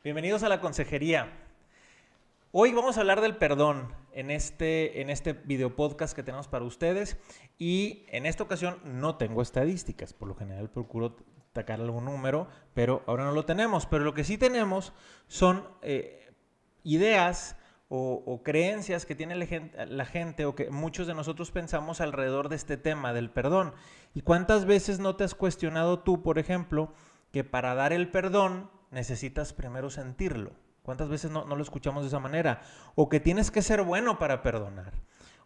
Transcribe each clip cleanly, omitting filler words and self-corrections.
Bienvenidos a la consejería. Hoy vamos a hablar del perdón en este video podcast que tenemos para ustedes, y en esta ocasión no tengo estadísticas. Por lo general procuro sacar algún número, pero ahora no lo tenemos. Pero lo que sí tenemos son ideas o creencias que tiene la gente, o que muchos de nosotros pensamos alrededor de este tema del perdón. ¿Y cuántas veces no te has cuestionado tú, por ejemplo, que para dar el perdón necesitas primero sentirlo? ¿Cuántas veces no lo escuchamos de esa manera? O que tienes que ser bueno para perdonar.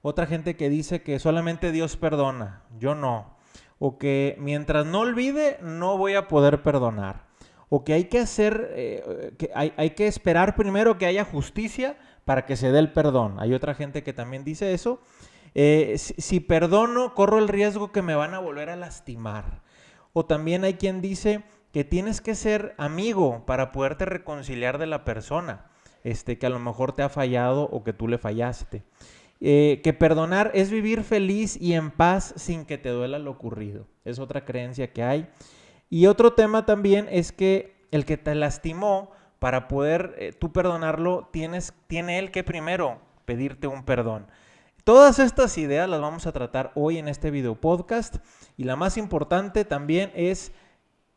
Otra gente que dice que solamente Dios perdona, yo no. O que mientras no olvide, no voy a poder perdonar. O que hay que hay que esperar primero que haya justicia para que se dé el perdón. Hay otra gente que también dice eso. Si perdono, corro el riesgo que me van a volver a lastimar. O también hay quien dice que tienes que ser amigo para poderte reconciliar de la persona que a lo mejor te ha fallado o que tú le fallaste. Que perdonar es vivir feliz y en paz sin que te duela lo ocurrido. Es otra creencia que hay. Y otro tema también es que el que te lastimó, para poder tú perdonarlo, tiene él que primero pedirte un perdón. Todas estas ideas las vamos a tratar hoy en este video podcast, y la más importante también es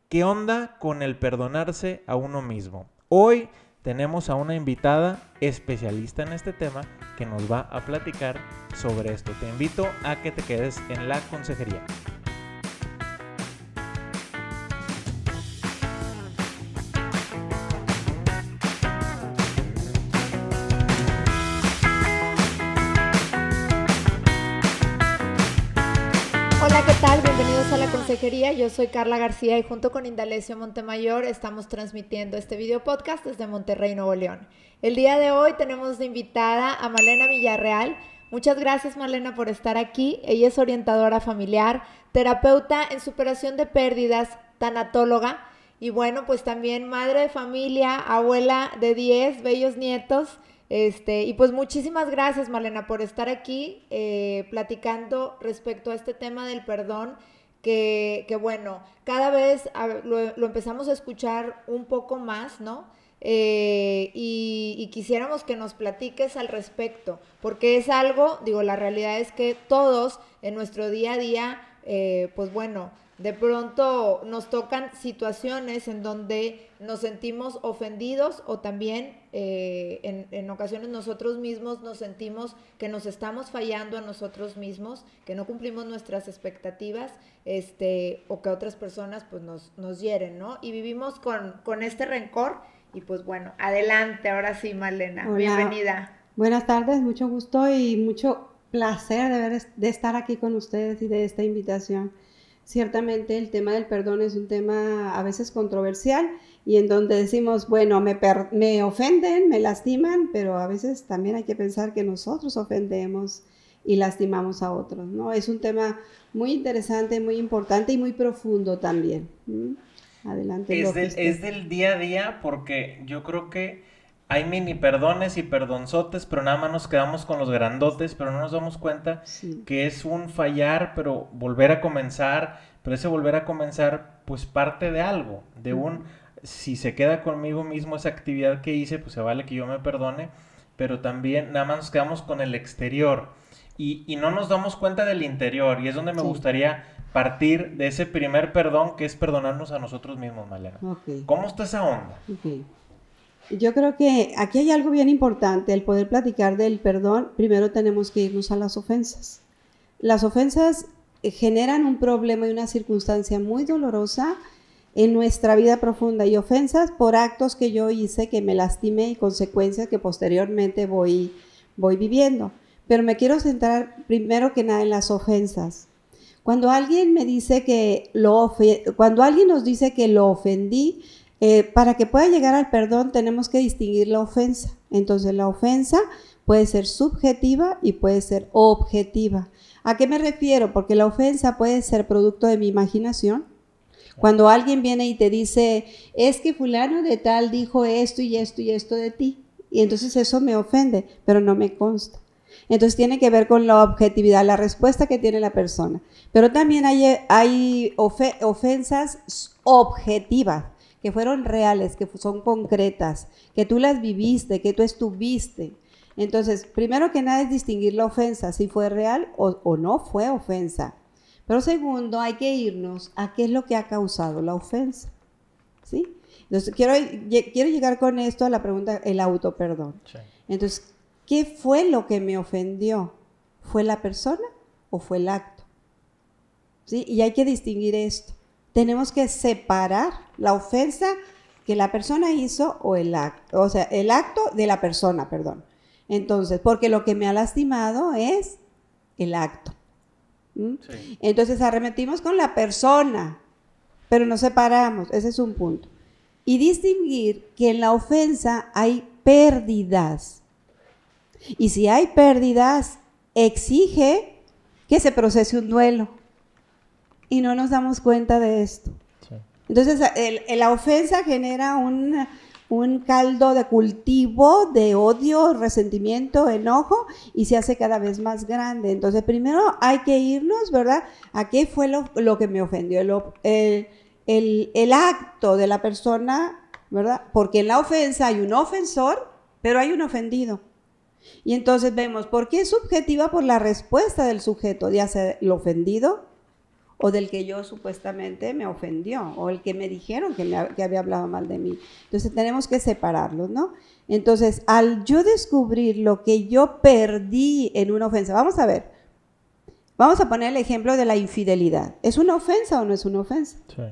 ¿qué onda con el perdonarse a uno mismo? Hoy tenemos a una invitada especialista en este tema que nos va a platicar sobre esto. Te invito a que te quedes en la consejería. Hola, ¿qué tal? Bienvenidos a la consejería. Yo soy Carla García y junto con Indalecio Montemayor estamos transmitiendo este video podcast desde Monterrey, Nuevo León. El día de hoy tenemos de invitada a Malena Villarreal. Muchas gracias, Malena, por estar aquí. Ella es orientadora familiar, terapeuta en superación de pérdidas, tanatóloga y bueno, pues también madre de familia, abuela de 10 bellos nietos. Y pues muchísimas gracias, Malena, por estar aquí platicando respecto a este tema del perdón, que bueno, cada vez lo empezamos a escuchar un poco más, ¿no? Y quisiéramos que nos platiques al respecto, porque es algo, digo, la realidad es que todos en nuestro día a día, pues bueno, de pronto nos tocan situaciones en donde nos sentimos ofendidos o también en ocasiones nosotros mismos nos sentimos que nos estamos fallando a nosotros mismos, que no cumplimos nuestras expectativas o que otras personas pues nos hieren, ¿no? Y vivimos con este rencor y pues bueno, adelante, ahora sí, Malena. Hola. Bienvenida. Buenas tardes, mucho gusto y mucho placer de estar aquí con ustedes y de esta invitación. Ciertamente el tema del perdón es un tema a veces controversial y en donde decimos, bueno, me ofenden, me lastiman, pero a veces también hay que pensar que nosotros ofendemos y lastimamos a otros, ¿no? Es un tema muy interesante, muy importante y muy profundo también. Adelante. Es del día a día, porque yo creo que hay mini perdones y perdonzotes, pero nada más nos quedamos con los grandotes, pero no nos damos cuenta que es un fallar, pero volver a comenzar, pero ese volver a comenzar pues parte de algo, si se queda conmigo mismo esa actividad que hice, pues se vale que yo me perdone, pero también nada más nos quedamos con el exterior y no nos damos cuenta del interior, y es donde me gustaría partir de ese primer perdón, que es perdonarnos a nosotros mismos, Malena. Okay. ¿Cómo está esa onda? Okay. Yo creo que aquí hay algo bien importante, el poder platicar del perdón. Primero tenemos que irnos a las ofensas. Las ofensas generan un problema y una circunstancia muy dolorosa en nuestra vida profunda, y ofensas por actos que yo hice que me lastimé y consecuencias que posteriormente voy viviendo. Pero me quiero centrar primero que nada en las ofensas. Cuando alguien me dice cuando alguien nos dice que lo ofendí, para que pueda llegar al perdón tenemos que distinguir la ofensa. Entonces la ofensa puede ser subjetiva y puede ser objetiva. ¿A qué me refiero? Porque la ofensa puede ser producto de mi imaginación. Cuando alguien viene y te dice, es que fulano de tal dijo esto y esto y esto de ti, y entonces eso me ofende, pero no me consta. Entonces tiene que ver con la objetividad, la respuesta que tiene la persona. Pero también hay ofensas objetivas, que fueron reales, que son concretas, que tú las viviste, que tú estuviste. Entonces, primero que nada es distinguir la ofensa, si fue real o no fue ofensa. Pero segundo, hay que irnos a qué es lo que ha causado la ofensa, ¿sí? Entonces, quiero llegar con esto a la pregunta, el autoperdón. Sí. Entonces, ¿qué fue lo que me ofendió? ¿Fue la persona o fue el acto? ¿Sí? Y hay que distinguir esto. Tenemos que separar la ofensa que la persona hizo o el acto, o sea, el acto de la persona, perdón. Entonces, porque lo que me ha lastimado es el acto. Sí. Entonces arremetimos con la persona, pero nos separamos, ese es un punto. Y distinguir que en la ofensa hay pérdidas. Y si hay pérdidas, exige que se procese un duelo. Y no nos damos cuenta de esto. Sí. Entonces, la ofensa genera un caldo de cultivo de odio, resentimiento, enojo, y se hace cada vez más grande. Entonces, primero hay que irnos, ¿verdad?, a qué fue lo que me ofendió, el acto de la persona, ¿verdad? Porque en la ofensa hay un ofensor, pero hay un ofendido. Y entonces vemos, ¿por qué es subjetiva? Por la respuesta del sujeto, ya sea el ofendido o del que yo supuestamente me ofendió, o el que me dijeron que había hablado mal de mí. Entonces tenemos que separarlos, ¿no? Entonces, al yo descubrir lo que yo perdí en una ofensa, vamos a ver, vamos a poner el ejemplo de la infidelidad. ¿Es una ofensa o no es una ofensa? Sí.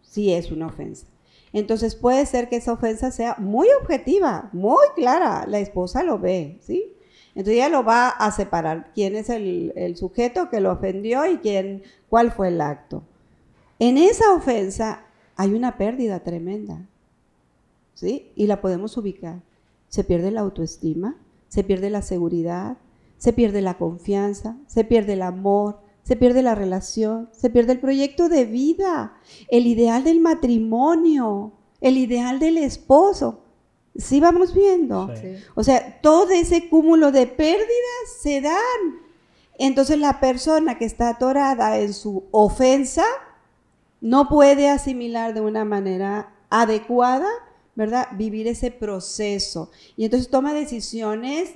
Sí es una ofensa. Entonces puede ser que esa ofensa sea muy objetiva, muy clara, la esposa lo ve, ¿sí? Entonces ella lo va a separar, quién es el sujeto que lo ofendió y cuál fue el acto. En esa ofensa hay una pérdida tremenda, ¿sí? Y la podemos ubicar. Se pierde la autoestima, se pierde la seguridad, se pierde la confianza, se pierde el amor, se pierde la relación, se pierde el proyecto de vida, el ideal del matrimonio, el ideal del esposo. ¿Sí vamos viendo? Sí. O sea, todo ese cúmulo de pérdidas se dan. Entonces la persona que está atorada en su ofensa no puede asimilar de una manera adecuada, ¿verdad?, vivir ese proceso. Y entonces toma decisiones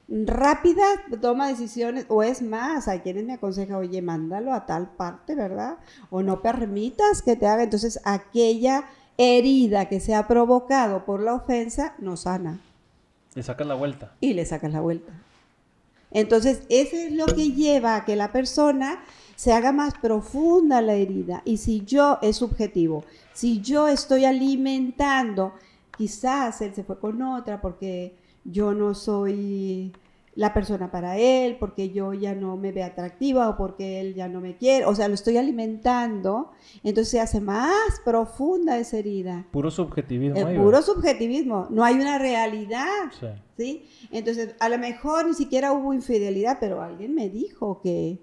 rápidas, toma decisiones, o es más, hay quienes me aconsejan, oye, mándalo a tal parte, ¿verdad? O no permitas que te haga. Entonces aquella herida que se ha provocado por la ofensa no sana. Le sacas la vuelta. Y le sacas la vuelta. Entonces, eso es lo que lleva a que la persona se haga más profunda la herida. Y si yo, es subjetivo, si yo estoy alimentando, quizás él se fue con otra porque yo no soy la persona para él, porque yo ya no me ve atractiva o porque él ya no me quiere, o sea, lo estoy alimentando, entonces se hace más profunda esa herida. Puro subjetivismo. Puro subjetivismo, no hay una realidad, ¿sí? Entonces, a lo mejor ni siquiera hubo infidelidad, pero alguien me dijo que,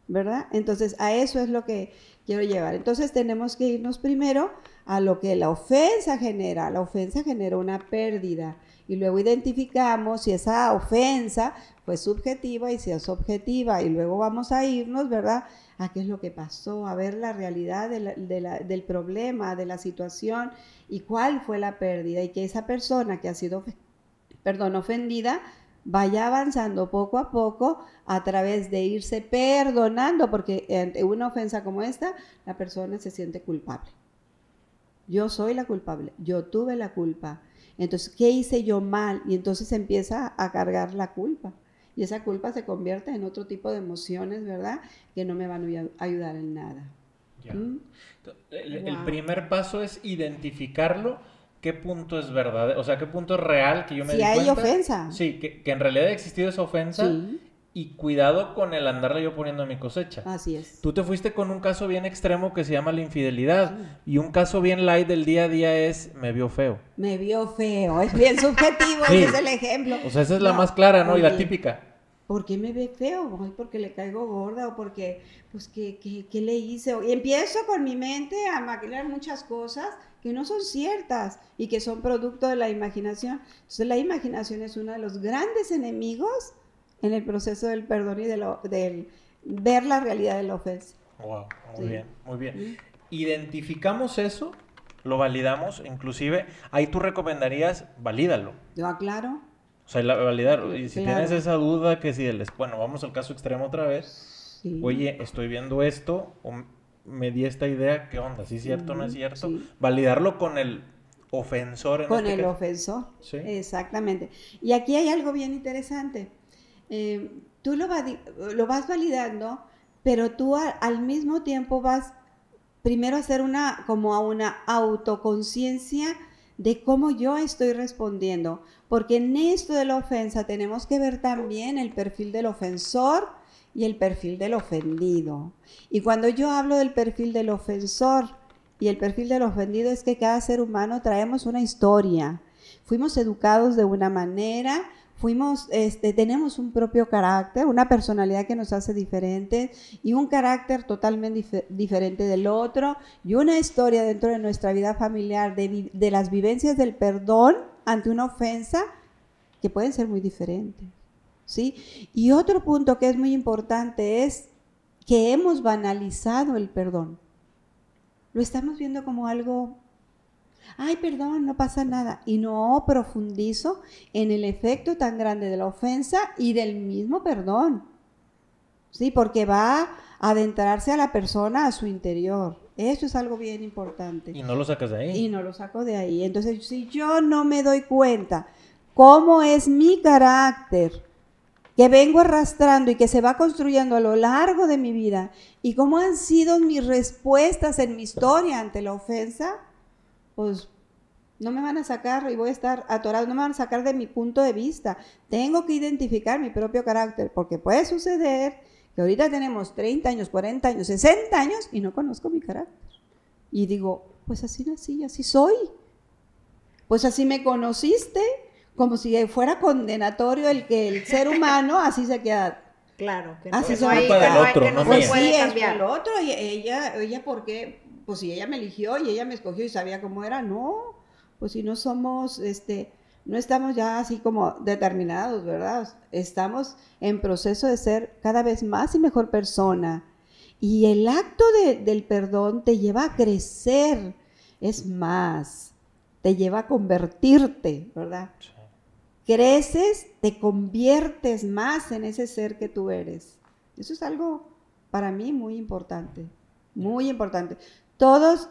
¿verdad? Entonces, a eso es lo que quiero llevar. Entonces, tenemos que irnos primero a lo que la ofensa genera. La ofensa genera una pérdida. Y luego identificamos si esa ofensa fue subjetiva y si es objetiva. Y luego vamos a irnos, ¿verdad?, a qué es lo que pasó, a ver la realidad del problema, de la situación y cuál fue la pérdida. Y que esa persona que ha sido, ofendida, vaya avanzando poco a poco a través de irse perdonando, porque ante una ofensa como esta, la persona se siente culpable. Yo soy la culpable, yo tuve la culpa. Entonces, ¿qué hice yo mal? Y entonces empieza a cargar la culpa. Y esa culpa se convierte en otro tipo de emociones, ¿verdad?, que no me van a ayudar en nada. El primer paso es identificarlo. ¿Qué punto es verdad? O sea, ¿qué punto es real que yo me di cuenta? Si hay ofensa. Sí, que en realidad ha existido esa ofensa. Sí. Y cuidado con el andarle yo poniendo en mi cosecha. Así es. Tú te fuiste con un caso bien extremo que se llama la infidelidad. Sí. Y un caso bien light del día a día es, me vio feo. Me vio feo. Es bien subjetivo, sí. Ese es el ejemplo. O sea, esa es la más clara, ¿no? Y la típica. ¿Por qué me ve feo? Ay, porque le caigo gorda o porque, pues, ¿qué le hice? Y empiezo con mi mente a maquilar muchas cosas que no son ciertas y que son producto de la imaginación. Entonces, la imaginación es uno de los grandes enemigos en el proceso del perdón y del ver la realidad de la ofensa. Wow, muy bien, muy bien. Identificamos eso lo validamos, inclusive ahí tú recomendarías, valídalo. Yo aclaro. O sea, validar. Y si Claro. tienes esa duda que si bueno, vamos al caso extremo otra vez. Sí. Oye, estoy viendo esto, o me di esta idea, ¿qué onda? ¿Sí es cierto o no es cierto? Sí. Validarlo con el ofensor en Con este el caso. ofensor, Sí. exactamente. Y aquí hay algo bien interesante. Tú lo vas validando, pero tú al mismo tiempo vas primero a hacer una autoconciencia de cómo yo estoy respondiendo. Porque en esto de la ofensa tenemos que ver también el perfil del ofensor y el perfil del ofendido. Y cuando yo hablo del perfil del ofensor y el perfil del ofendido, es que cada ser humano traemos una historia. Fuimos educados de una manera, tenemos un propio carácter, una personalidad que nos hace diferentes y un carácter totalmente diferente del otro, y una historia dentro de nuestra vida familiar de las vivencias del perdón ante una ofensa que pueden ser muy diferentes, ¿sí? Y otro punto que es muy importante es que hemos banalizado el perdón. Lo estamos viendo como algo, ay, perdón, no pasa nada. Y no profundizo en el efecto tan grande de la ofensa y del mismo perdón. Sí, porque va a adentrarse a la persona, a su interior. Eso es algo bien importante. Y no lo sacas de ahí. Y no lo saco de ahí. Entonces, si yo no me doy cuenta cómo es mi carácter, que vengo arrastrando y que se va construyendo a lo largo de mi vida, y cómo han sido mis respuestas en mi historia ante la ofensa, pues no me van a sacar y voy a estar atorado, no me van a sacar de mi punto de vista. Tengo que identificar mi propio carácter, porque puede suceder que ahorita tenemos 30 años, 40 años, 60 años y no conozco mi carácter. Y digo, pues así nací, así soy. Pues así me conociste, como si fuera condenatorio el que el ser humano así se queda. Claro, que Así no, se no hay, va a que no hay- otro, que no no se Pues mía. puede sí, es cambiar. el otro, y ella ¿por qué? Pues si ella me eligió y ella me escogió y sabía cómo era, no, pues si no somos, no estamos ya así como determinados, ¿verdad? Estamos en proceso de ser cada vez más y mejor persona. Y el acto del perdón te lleva a crecer, es más, te lleva a convertirte, ¿verdad? Sí. Creces, te conviertes más en ese ser que tú eres. Eso es algo para mí muy importante, muy importante. Todos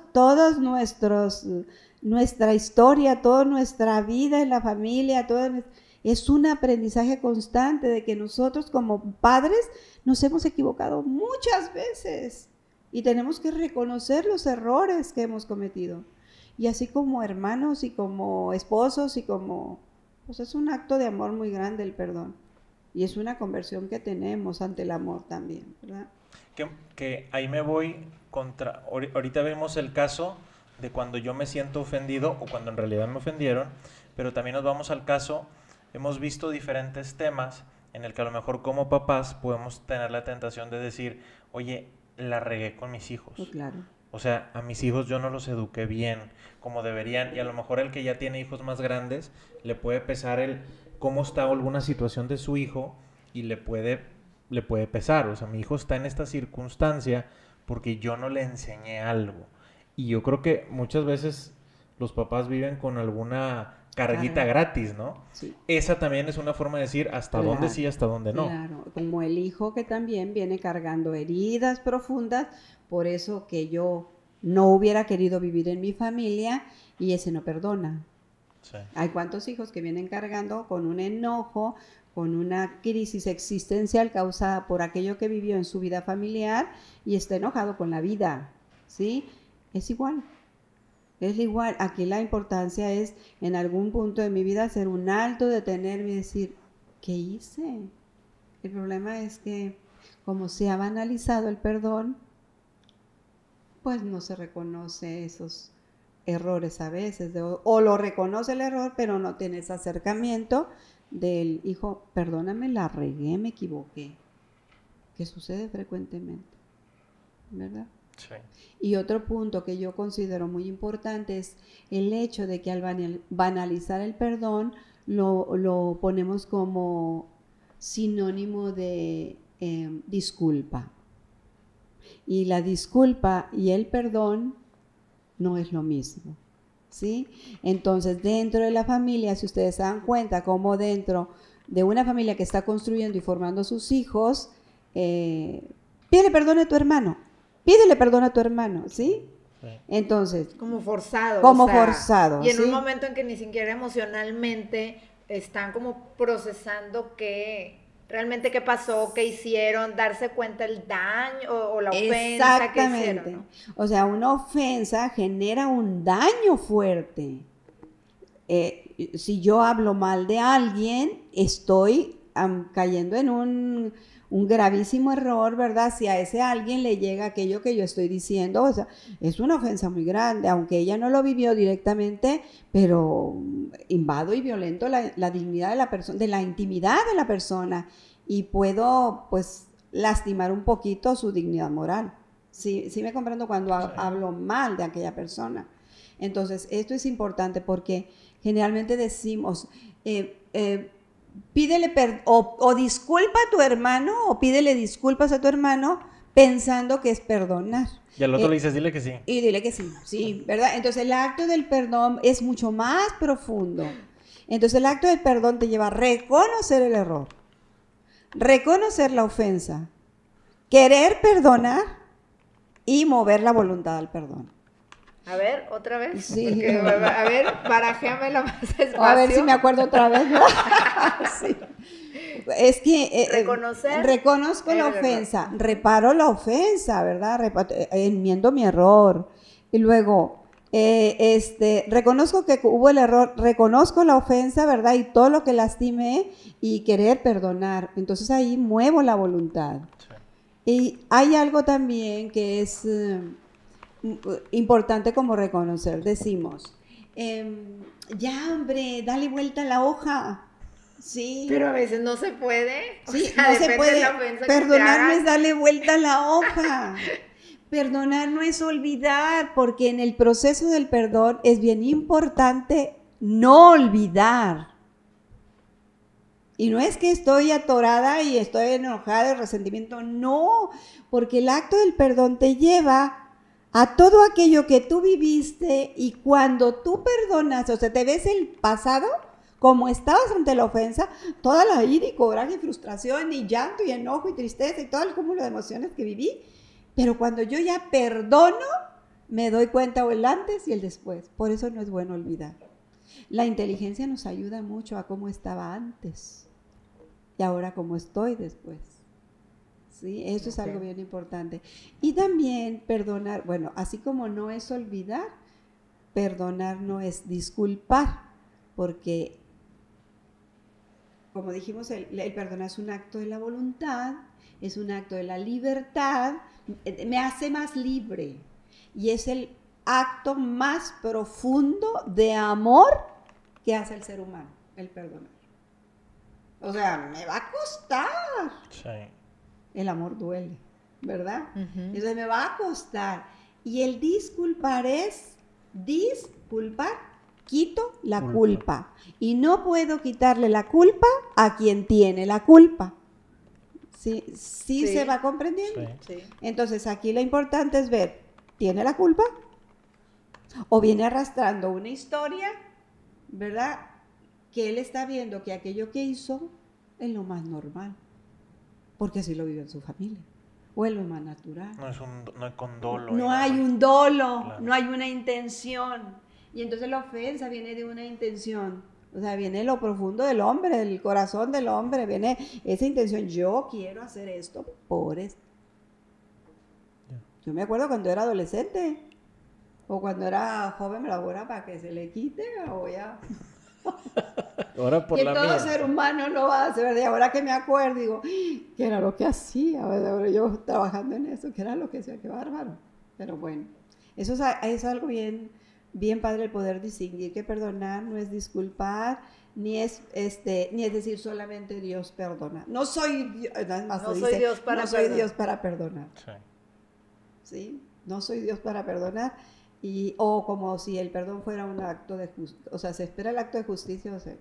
nuestra historia, toda nuestra vida en la familia, es un aprendizaje constante de que nosotros como padres nos hemos equivocado muchas veces y tenemos que reconocer los errores que hemos cometido. Y así como hermanos y como esposos y como, pues es un acto de amor muy grande el perdón. Y es una conversión que tenemos ante el amor también, ¿verdad? Que ahí me voy contra. Ahorita vemos el caso de cuando yo me siento ofendido o cuando en realidad me ofendieron, pero también nos vamos al caso, hemos visto diferentes temas en el que a lo mejor como papás podemos tener la tentación de decir, oye, la regué con mis hijos. Oh, claro. O sea, a mis hijos yo no los eduqué bien como deberían, y a lo mejor el que ya tiene hijos más grandes le puede pesar el cómo está alguna situación de su hijo y le puede pesar. O sea, mi hijo está en esta circunstancia porque yo no le enseñé algo. Y yo creo que muchas veces los papás viven con alguna carguita gratis, ¿no? Sí. Esa también es una forma de decir hasta Claro, dónde sí, hasta dónde no. Claro, como el hijo que también viene cargando heridas profundas, por eso que yo no hubiera querido vivir en mi familia y ese no perdona. Sí. Hay cuantos hijos que vienen cargando con un enojo, con una crisis existencial causada por aquello que vivió en su vida familiar y está enojado con la vida, ¿sí? Es igual. Es igual, aquí la importancia es en algún punto de mi vida hacer un alto, detenerme y decir, ¿qué hice? El problema es que como se ha banalizado el perdón, pues no se reconoce esos errores a veces, o lo reconoce el error, pero no tiene ese acercamiento del hijo, perdóname, la regué, me equivoqué, que sucede frecuentemente, ¿verdad? Sí. Y otro punto que yo considero muy importante es el hecho de que al banalizar el perdón lo ponemos como sinónimo de disculpa. Y la disculpa y el perdón no es lo mismo, ¿sí? Entonces, dentro de la familia, si ustedes se dan cuenta, como dentro de una familia que está construyendo y formando sus hijos, pídele perdón a tu hermano, pídele perdón a tu hermano, ¿sí? Entonces, como forzado. Como o sea, forzado, y en ¿sí? un momento en que ni siquiera emocionalmente están como procesando realmente qué pasó, qué hicieron, darse cuenta el daño o la ofensa que hicieron, ¿no? O sea, una ofensa genera un daño fuerte. Si yo hablo mal de alguien, estoy cayendo en un gravísimo error, ¿verdad? Si a ese alguien le llega aquello que yo estoy diciendo, o sea, es una ofensa muy grande, aunque ella no lo vivió directamente, pero invado y violento la dignidad de la persona, de la intimidad de la persona, y puedo, pues, lastimar un poquito su dignidad moral. Sí, sí me comprendo cuando hablo mal de aquella persona. Entonces, esto es importante porque generalmente decimos, pídele o disculpa a tu hermano o pídele disculpas a tu hermano pensando que es perdonar. Y al otro le dices, dile que sí. Y dile que sí, sí, ¿verdad? Entonces el acto del perdón es mucho más profundo. Entonces el acto del perdón te lleva a reconocer el error, reconocer la ofensa, querer perdonar y mover la voluntad al perdón. A ver, otra vez. Sí. Porque, a ver, barajéamela más despacio. A ver si me acuerdo otra vez. Sí. Es que reconozco la ofensa, reparo la ofensa, ¿verdad? Enmiendo mi error. Y luego, reconozco que hubo el error, reconozco la ofensa, ¿verdad? Y todo lo que lastimé y querer perdonar. Entonces ahí muevo la voluntad. Sí. Y hay algo también que es importante como reconocer. Decimos, ya hombre, dale vuelta a la hoja. Sí. Pero a veces no se puede. Sí, o sea, no se puede. Perdonar no es darle vuelta a la hoja. Perdonar no es olvidar, porque en el proceso del perdón es bien importante no olvidar. Y no es que estoy atorada y estoy enojada de resentimiento, no, porque el acto del perdón te lleva a todo aquello que tú viviste, y cuando tú perdonas, o sea, te ves el pasado como estabas ante la ofensa, toda la ira y coraje y frustración y llanto y enojo y tristeza y todo el cúmulo de emociones que viví, pero cuando yo ya perdono, me doy cuenta o el antes y el después. Por eso no es bueno olvidar. La inteligencia nos ayuda mucho a cómo estaba antes y ahora cómo estoy después. ¿Sí? Eso es algo bien importante. Y también perdonar, bueno, así como no es olvidar, perdonar no es disculpar, porque como dijimos, el perdonar es un acto de la voluntad, es un acto de la libertad, me hace más libre, y es el acto más profundo de amor que hace el ser humano, el perdonar. O sea, me va a costar. Sí. El amor duele, ¿verdad? Entonces me va a costar. Y el disculpar es disculpar. Quito la culpa. Y no puedo quitarle la culpa a quien tiene la culpa. ¿Sí se va comprendiendo? Sí. Entonces aquí lo importante es ver, ¿tiene la culpa? ¿O viene arrastrando una historia, ¿verdad? Que él está viendo que aquello que hizo es lo más normal, porque así lo vive en su familia, o es lo más natural. No hay con dolo. No hay un dolo, claro. No hay una intención. Y entonces la ofensa viene de una intención, o sea, viene lo profundo del hombre, del corazón del hombre, viene esa intención, yo quiero hacer esto por esto. Yo me acuerdo cuando era adolescente, o cuando era joven, me la voy a para que se le quite, o ya. Ahora por que la todo mía. Ser humano lo hace, ¿verdad? Y ahora que me acuerdo, digo, ¿qué era lo que hacía? Ahora yo trabajando en eso, ¿qué era lo que hacía? Qué bárbaro. Pero bueno, eso es algo bien padre, el poder distinguir que perdonar no es disculpar, ni es decir solamente Dios perdona. No soy Dios, no soy Dios para perdonar. ¿Sí? No soy Dios para perdonar. O como si el perdón fuera un acto de justicia. O sea, se espera el acto de justicia, o sea,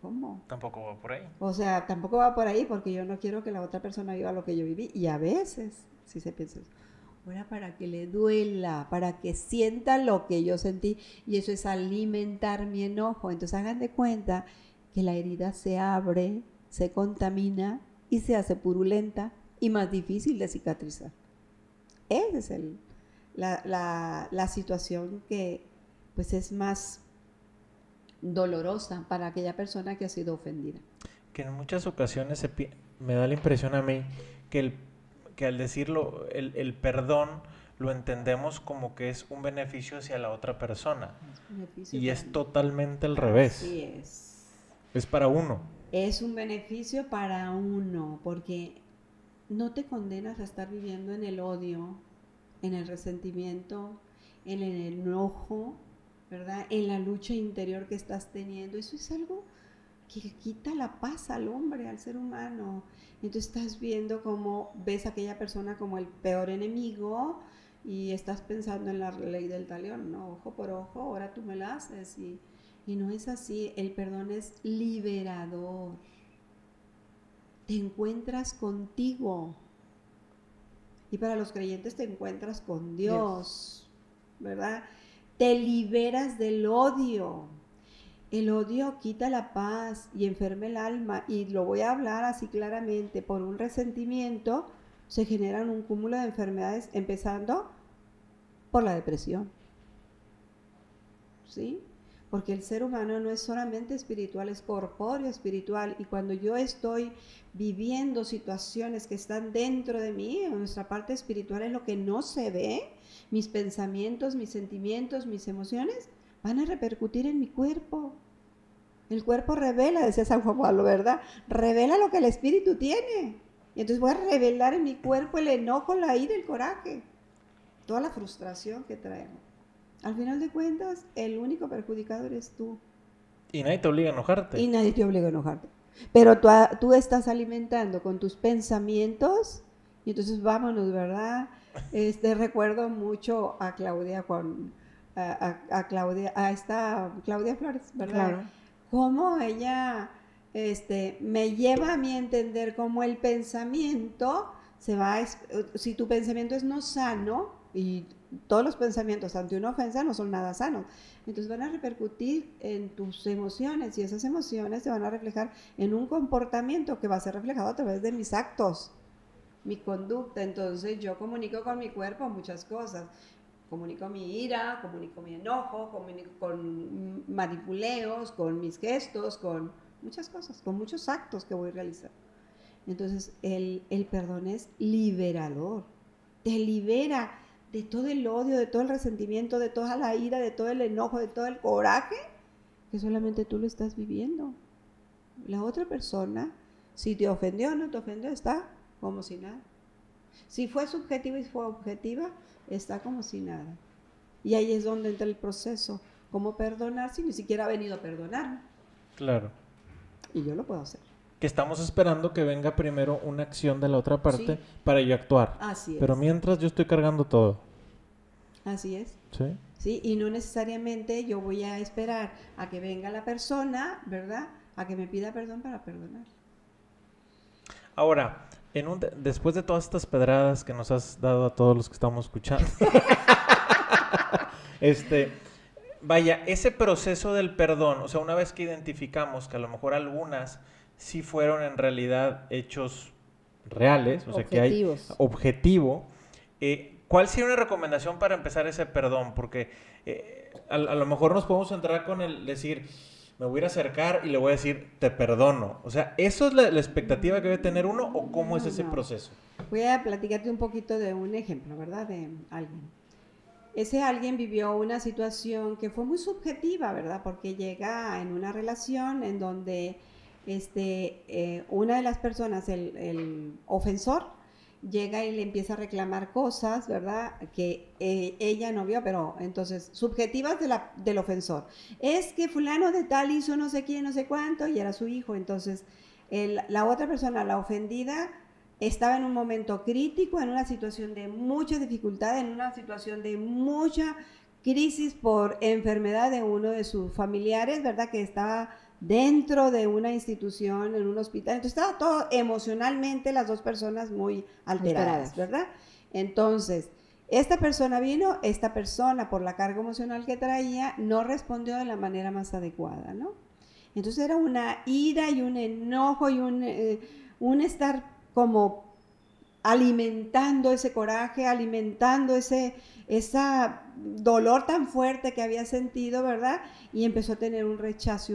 ¿cómo? Tampoco va por ahí. O sea, tampoco va por ahí, porque yo no quiero que la otra persona viva lo que yo viví. Y a veces, si se piensa eso, ahora para que le duela, para que sienta lo que yo sentí, y eso es alimentar mi enojo. Entonces hagan de cuenta que la herida se abre, se contamina y se hace purulenta y más difícil de cicatrizar. Esa es la situación que pues es más dolorosa para aquella persona que ha sido ofendida. Que en muchas ocasiones me da la impresión a mí que al decirlo, el perdón lo entendemos como que es un beneficio hacia la otra persona. Y es totalmente al revés. Así es. Es para uno. Es un beneficio para uno, porque no te condenas a estar viviendo en el odio, en el resentimiento, en el enojo, ¿verdad? En la lucha interior que estás teniendo. Eso es algo que le quita la paz al hombre, al ser humano. Entonces estás viendo cómo ves a aquella persona como el peor enemigo y estás pensando en la ley del talión, ¿no? Ojo por ojo, ahora tú me la haces. Y no es así. El perdón es liberador. Te encuentras contigo. Y para los creyentes te encuentras con Dios, ¿verdad? Te liberas del odio. El odio quita la paz y enferma el alma, y lo voy a hablar así claramente. Por un resentimiento se generan un cúmulo de enfermedades, empezando por la depresión, ¿sí? Porque el ser humano no es solamente espiritual, es corpóreo espiritual, y cuando yo estoy viviendo situaciones que están dentro de mí, nuestra parte espiritual es lo que no se ve, mis pensamientos, mis sentimientos, mis emociones van a repercutir en mi cuerpo. El cuerpo revela, decía San Juan Pablo, ¿verdad? Revela lo que el espíritu tiene. Y entonces voy a revelar en mi cuerpo el enojo, la ira, el coraje, toda la frustración que traemos. Al final de cuentas, el único perjudicado eres tú. Y nadie te obliga a enojarte. Y nadie te obliga a enojarte. Pero tú estás alimentando con tus pensamientos, y entonces vámonos, ¿verdad? Recuerdo mucho a Claudia Claudia Flores, ¿verdad? Claro. Cómo ella me lleva a mí a entender cómo el pensamiento si tu pensamiento es no sano, y todos los pensamientos ante una ofensa no son nada sanos, entonces van a repercutir en tus emociones, y esas emociones se van a reflejar en un comportamiento que va a ser reflejado a través de mis actos, mi conducta. Entonces yo comunico con mi cuerpo muchas cosas. Comunico mi ira, comunico mi enojo, comunico con manipuleos, con mis gestos, con muchas cosas, con muchos actos que voy a realizar. Entonces el perdón es liberador, te libera de todo el odio, de todo el resentimiento, de toda la ira, de todo el enojo, de todo el coraje, que solamente tú lo estás viviendo. La otra persona, si te ofendió o no te ofendió, está como si nada. Si fue subjetiva y fue objetiva, está como si nada. Y ahí es donde entra el proceso. ¿Cómo perdonar si ni siquiera ha venido a perdonarme? Claro. Y yo lo puedo hacer. Que estamos esperando que venga primero una acción de la otra parte, sí, para yo actuar. Así es. Pero mientras yo estoy cargando todo. Así es. ¿Sí? Sí, y no necesariamente yo voy a esperar a que venga la persona, ¿verdad? A que me pida perdón para perdonar. Ahora, después de todas estas pedradas que nos has dado a todos los que estamos escuchando, vaya, ese proceso del perdón, o sea, una vez que identificamos que a lo mejor algunas sí fueron en realidad hechos reales, o sea, que hay objetivo, ¿cuál sería una recomendación para empezar ese perdón? Porque a lo mejor nos podemos centrar con el decir, me voy a ir a acercar y le voy a decir, te perdono. O sea, ¿eso es la expectativa que debe tener uno, o cómo es ese proceso? Voy a platicarte un poquito de un ejemplo, ¿verdad? De alguien. Ese alguien vivió una situación que fue muy subjetiva, ¿verdad? Porque llega en una relación en donde una de las personas, el ofensor, llega y le empieza a reclamar cosas, ¿verdad? Que ella no vio, pero entonces, subjetivas del ofensor. Es que fulano de tal hizo no sé quién, no sé cuánto, y era su hijo. Entonces, la otra persona, la ofendida, estaba en un momento crítico, en una situación de mucha dificultad, en una situación de mucha crisis por enfermedad de uno de sus familiares, ¿verdad? Que estaba dentro de una institución, en un hospital. Entonces estaba todo emocionalmente, las dos personas muy alteradas, ¿verdad? Entonces, Esta persona vino, esta persona por la carga emocional que traía no respondió de la manera más adecuada, ¿no? Entonces era una ira y un enojo y un estar como alimentando ese coraje, alimentando ese dolor tan fuerte que había sentido, ¿verdad? Y empezó a tener un rechazo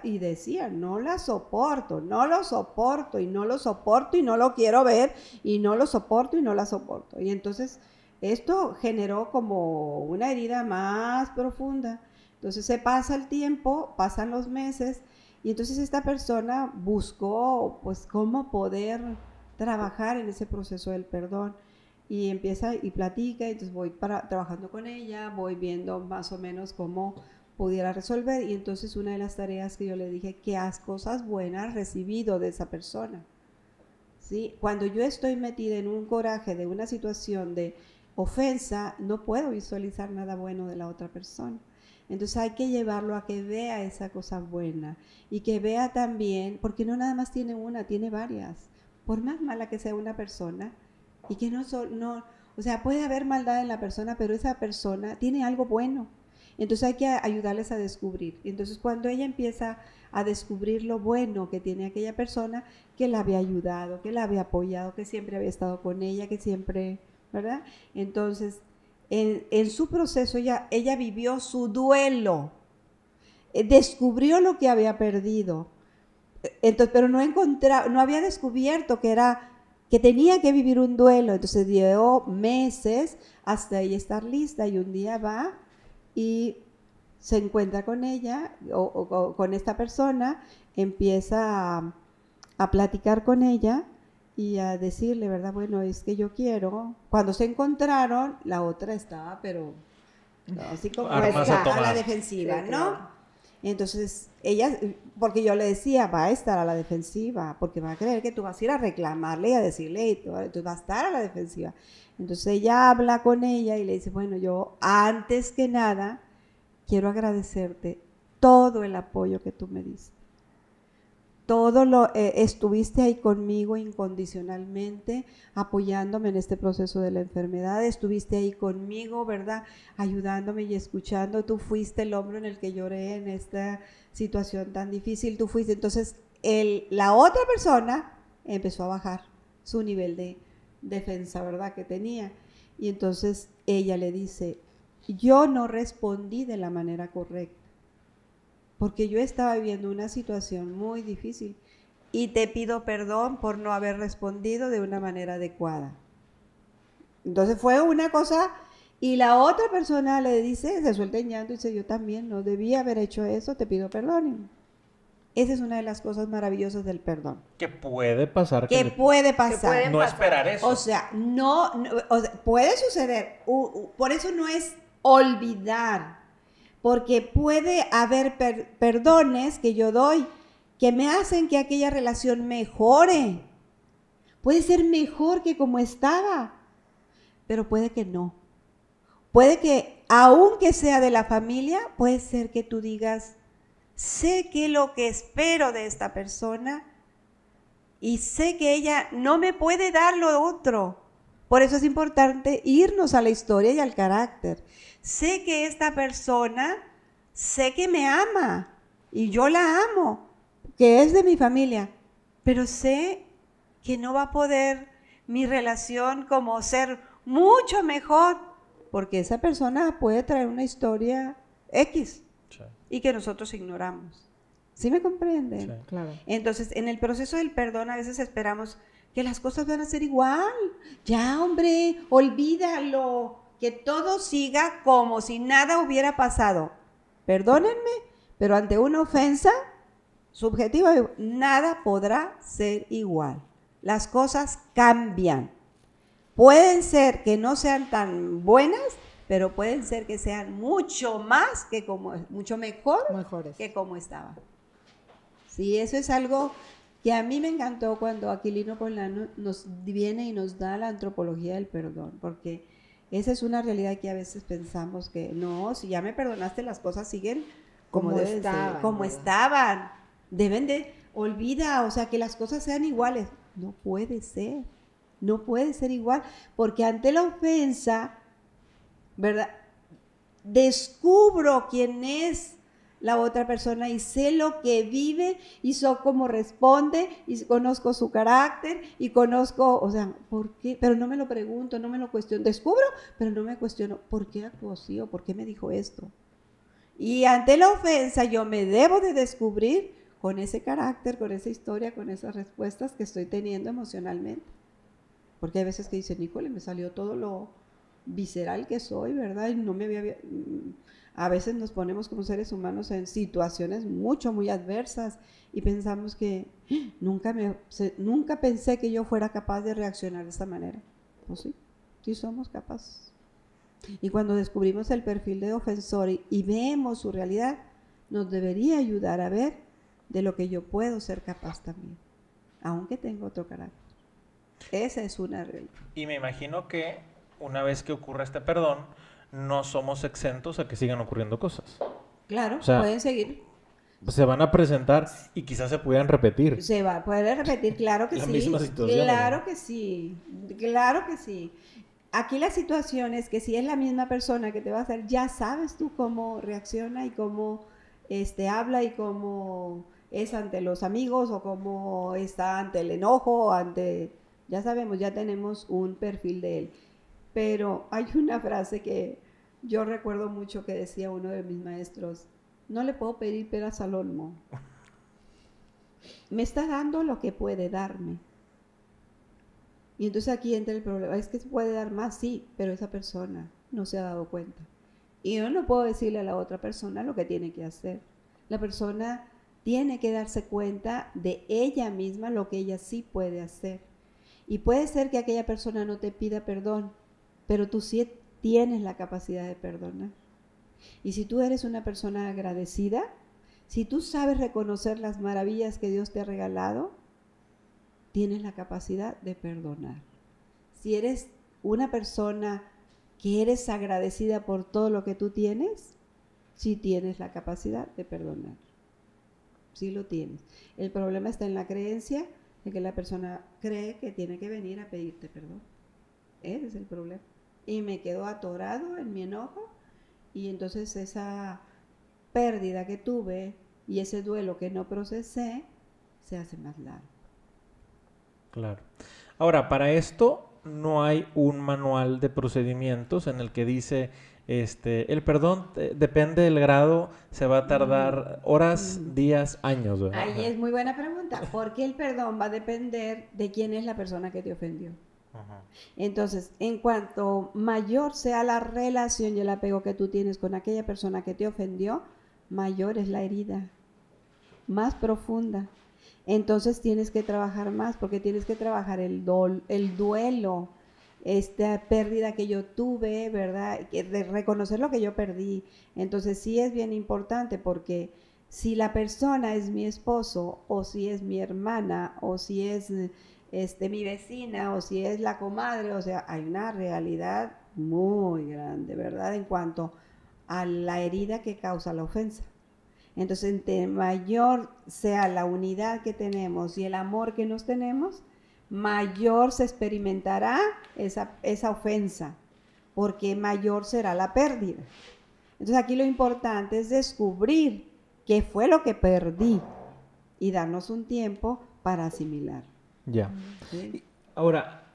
y decía, no la soporto, no lo soporto, y no lo soporto, y no lo quiero ver, y no lo soporto, y no la soporto. Y entonces esto generó como una herida más profunda. Entonces se pasa el tiempo, pasan los meses, y entonces esta persona buscó, pues, cómo poder trabajar en ese proceso del perdón, y empieza y platica, y entonces voy trabajando con ella, voy viendo más o menos cómo pudiera resolver, y entonces una de las tareas que yo le dije, que haz cosas buenas recibido de esa persona, ¿sí? Cuando yo estoy metida en un coraje de una situación de ofensa, no puedo visualizar nada bueno de la otra persona. Entonces hay que llevarlo a que vea esa cosa buena, y que vea también, porque no nada más tiene una, tiene varias. Por más mala que sea una persona, y que o sea, puede haber maldad en la persona, pero esa persona tiene algo bueno. Entonces hay que ayudarles a descubrir. Entonces cuando ella empieza a descubrir lo bueno que tiene aquella persona, que la había ayudado, que la había apoyado, que siempre había estado con ella, que siempre, ¿verdad? Entonces, en su proceso ella vivió su duelo, descubrió lo que había perdido. Entonces, pero no había descubierto que tenía que vivir un duelo. Entonces dio meses hasta ella estar lista, y un día va y se encuentra con ella o con esta persona, empieza a platicar con ella y a decirle, ¿verdad? Bueno, es que yo quiero. Cuando se encontraron, la otra estaba, pero así como a la defensiva, sí, ¿no? claro. Entonces, ella, porque yo le decía, va a estar a la defensiva, porque va a creer que tú vas a ir a reclamarle y a decirle, entonces va a estar a la defensiva. Entonces ella habla con ella y le dice, bueno, yo antes que nada quiero agradecerte todo el apoyo que tú me diste. Estuviste ahí conmigo incondicionalmente, apoyándome en este proceso de la enfermedad, estuviste ahí conmigo, ¿verdad? Ayudándome y escuchando, tú fuiste el hombro en el que lloré en esta situación tan difícil, tú fuiste. Entonces, la otra persona empezó a bajar su nivel de defensa, ¿verdad? Que tenía. Y entonces ella le dice, yo no respondí de la manera correcta, porque yo estaba viviendo una situación muy difícil, y te pido perdón por no haber respondido de una manera adecuada. Entonces fue una cosa, y la otra persona le dice, se suelta en llanto y dice, yo también no debía haber hecho eso, te pido perdón. Esa es una de las cosas maravillosas del perdón. Que puede pasar. Puede pasar. No esperar eso. O sea, puede suceder. Por eso no es olvidar. Porque puede haber perdones que yo doy que me hacen que aquella relación mejore. Puede ser mejor que como estaba, pero puede que no. Puede que, aunque sea de la familia, puede ser que tú digas, sé que lo que espero de esta persona, y sé que ella no me puede dar lo otro. Por eso es importante irnos a la historia y al carácter. Sé que esta persona, sé que me ama, y yo la amo, que es de mi familia, pero sé que no va a poder mi relación como ser mucho mejor, porque esa persona puede traer una historia X, sí, y que nosotros ignoramos. ¿Sí me comprenden? Sí, claro. Entonces, en el proceso del perdón a veces esperamos que las cosas van a ser igual. Ya, hombre, olvídalo, que todo siga como si nada hubiera pasado. Perdónenme, pero ante una ofensa subjetiva, nada podrá ser igual. Las cosas cambian. Pueden ser que no sean tan buenas, pero pueden ser que sean mucho mejores que como estaban. Sí, eso es algo que a mí me encantó cuando Aquilino Poblano nos viene y nos da la antropología del perdón, porque esa es una realidad que a veces pensamos que no, si ya me perdonaste, las cosas siguen como estaban. Deben de, olvida, o sea, que las cosas sean iguales. No puede ser igual, porque ante la ofensa ¿verdad? Descubro quién es la otra persona y sé lo que vive y sé cómo responde y conozco su carácter y conozco, o sea, ¿por qué? Pero no me lo pregunto, no me lo cuestiono, descubro, pero no me cuestiono, ¿por qué actuó así o por qué me dijo esto? Y ante la ofensa yo me debo de descubrir con ese carácter, con esa historia, con esas respuestas que estoy teniendo emocionalmente. Porque hay veces que dicen, Nicole, me salió todo lo visceral que soy, ¿verdad? Y no me había... A veces nos ponemos como seres humanos en situaciones muy adversas y pensamos que nunca pensé que yo fuera capaz de reaccionar de esta manera. Pues sí somos capaces. Y cuando descubrimos el perfil de ofensor y vemos su realidad, nos debería ayudar a ver de lo que yo puedo ser capaz también, aunque tengo otro carácter. Esa es una realidad. Y me imagino que una vez que ocurra este perdón, no somos exentos a que sigan ocurriendo cosas. Claro, O sea, pueden seguir. Se van a presentar y quizás se puedan repetir. Se va a poder repetir, claro que La sí. misma situación. Claro que sí, claro que sí. Aquí la situación es que si es la misma persona que te va a hacer, ya sabes tú cómo reacciona y cómo habla y cómo es ante los amigos o cómo está ante el enojo, ya sabemos, ya tenemos un perfil de él. Pero hay una frase que yo recuerdo mucho que decía uno de mis maestros: no le puedo pedir peras al olmo. Me está dando lo que puede darme. Y entonces aquí entra el problema. Es que se puede dar más, sí, pero esa persona no se ha dado cuenta. Y yo no puedo decirle a la otra persona lo que tiene que hacer. La persona tiene que darse cuenta de ella misma lo que ella sí puede hacer. Y puede ser que aquella persona no te pida perdón, pero tú sí tienes la capacidad de perdonar. Y si tú eres una persona agradecida, si tú sabes reconocer las maravillas que Dios te ha regalado, tienes la capacidad de perdonar. Si eres una persona que eres agradecida por todo lo que tú tienes, sí tienes la capacidad de perdonar. Sí lo tienes. El problema está en la creencia de que la persona cree que tiene que venir a pedirte perdón. Ese es el problema. Y me quedo atorado en mi enojo y entonces esa pérdida que tuve y ese duelo que no procesé se hace más largo. Claro. Ahora, para esto no hay un manual de procedimientos en el que dice, el perdón depende del grado, se va a tardar horas, días, años, ¿verdad? Ahí es muy buena pregunta, porque el perdón va a depender de quién es la persona que te ofendió. Ajá. Entonces, en cuanto mayor sea la relación y el apego que tú tienes con aquella persona que te ofendió, mayor es la herida, más profunda. Entonces tienes que trabajar más, porque tienes que trabajar el duelo, esta pérdida que yo tuve, ¿verdad? De reconocer lo que yo perdí. Entonces sí es bien importante, porque si la persona es mi esposo, o si es mi hermana, o si es mi vecina, o si es la comadre, o sea, hay una realidad muy grande, ¿verdad? En cuanto a la herida que causa la ofensa. Entonces, entre mayor sea la unidad que tenemos y el amor que nos tenemos, mayor se experimentará esa ofensa, porque mayor será la pérdida. Entonces, aquí lo importante es descubrir qué fue lo que perdí y darnos un tiempo para asimilar. Ya. ¿Sí? Ahora,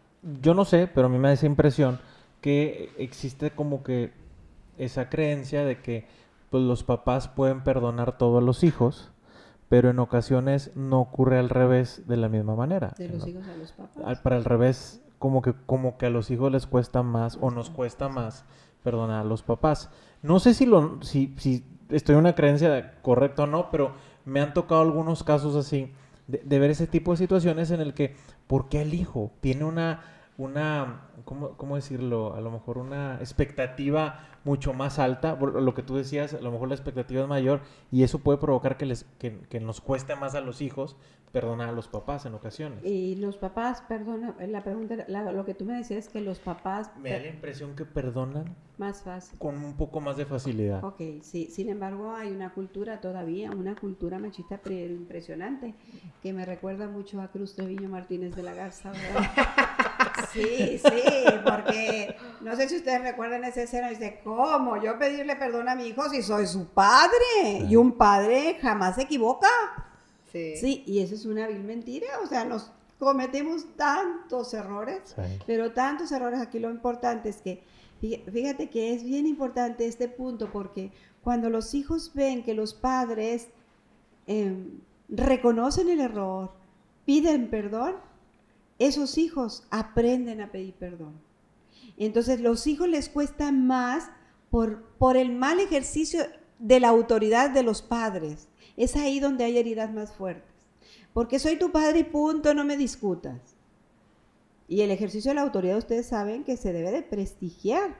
yo no sé, pero a mí me da esa impresión que existe como que esa creencia de que pues, los papás pueden perdonar todo a los hijos, pero en ocasiones no ocurre al revés de la misma manera. De los ¿no? hijos a los papás. Para el revés, como que a los hijos les cuesta más o nos cuesta más perdonar a los papás. No sé si estoy en una creencia correcta o no, pero me han tocado algunos casos así de ver ese tipo de situaciones en el que, ¿por qué el hijo tiene una ¿cómo decirlo? A lo mejor una expectativa mucho más alta, por lo que tú decías, a lo mejor la expectativa es mayor y eso puede provocar que nos cueste más a los hijos perdonar a los papás en ocasiones. Y los papás, perdona, la pregunta, lo que tú me decías es que los papás... Me da la impresión que perdonan más fácil. con un poco más de facilidad. Ok, sí. Sin embargo, hay una cultura todavía, una cultura machista impresionante, que me recuerda mucho a Cruz Treviño Martínez de la Garza, ¿verdad? Sí, porque no sé si ustedes recuerdan esa escena, dice, ¿cómo yo pedirle perdón a mi hijo si soy su padre? Sí. Y un padre jamás se equivoca. Sí. Sí, y eso es una vil mentira, o sea, nos cometemos tantos errores, sí. Pero tantos errores. Aquí lo importante es que, fíjate que es bien importante este punto, porque cuando los hijos ven que los padres reconocen el error, piden perdón, esos hijos aprenden a pedir perdón. Entonces, los hijos les cuesta más por el mal ejercicio de la autoridad de los padres. Es ahí donde hay heridas más fuertes. Porque soy tu padre y punto, no me discutas. Y el ejercicio de la autoridad, ustedes saben que se debe de prestigiar,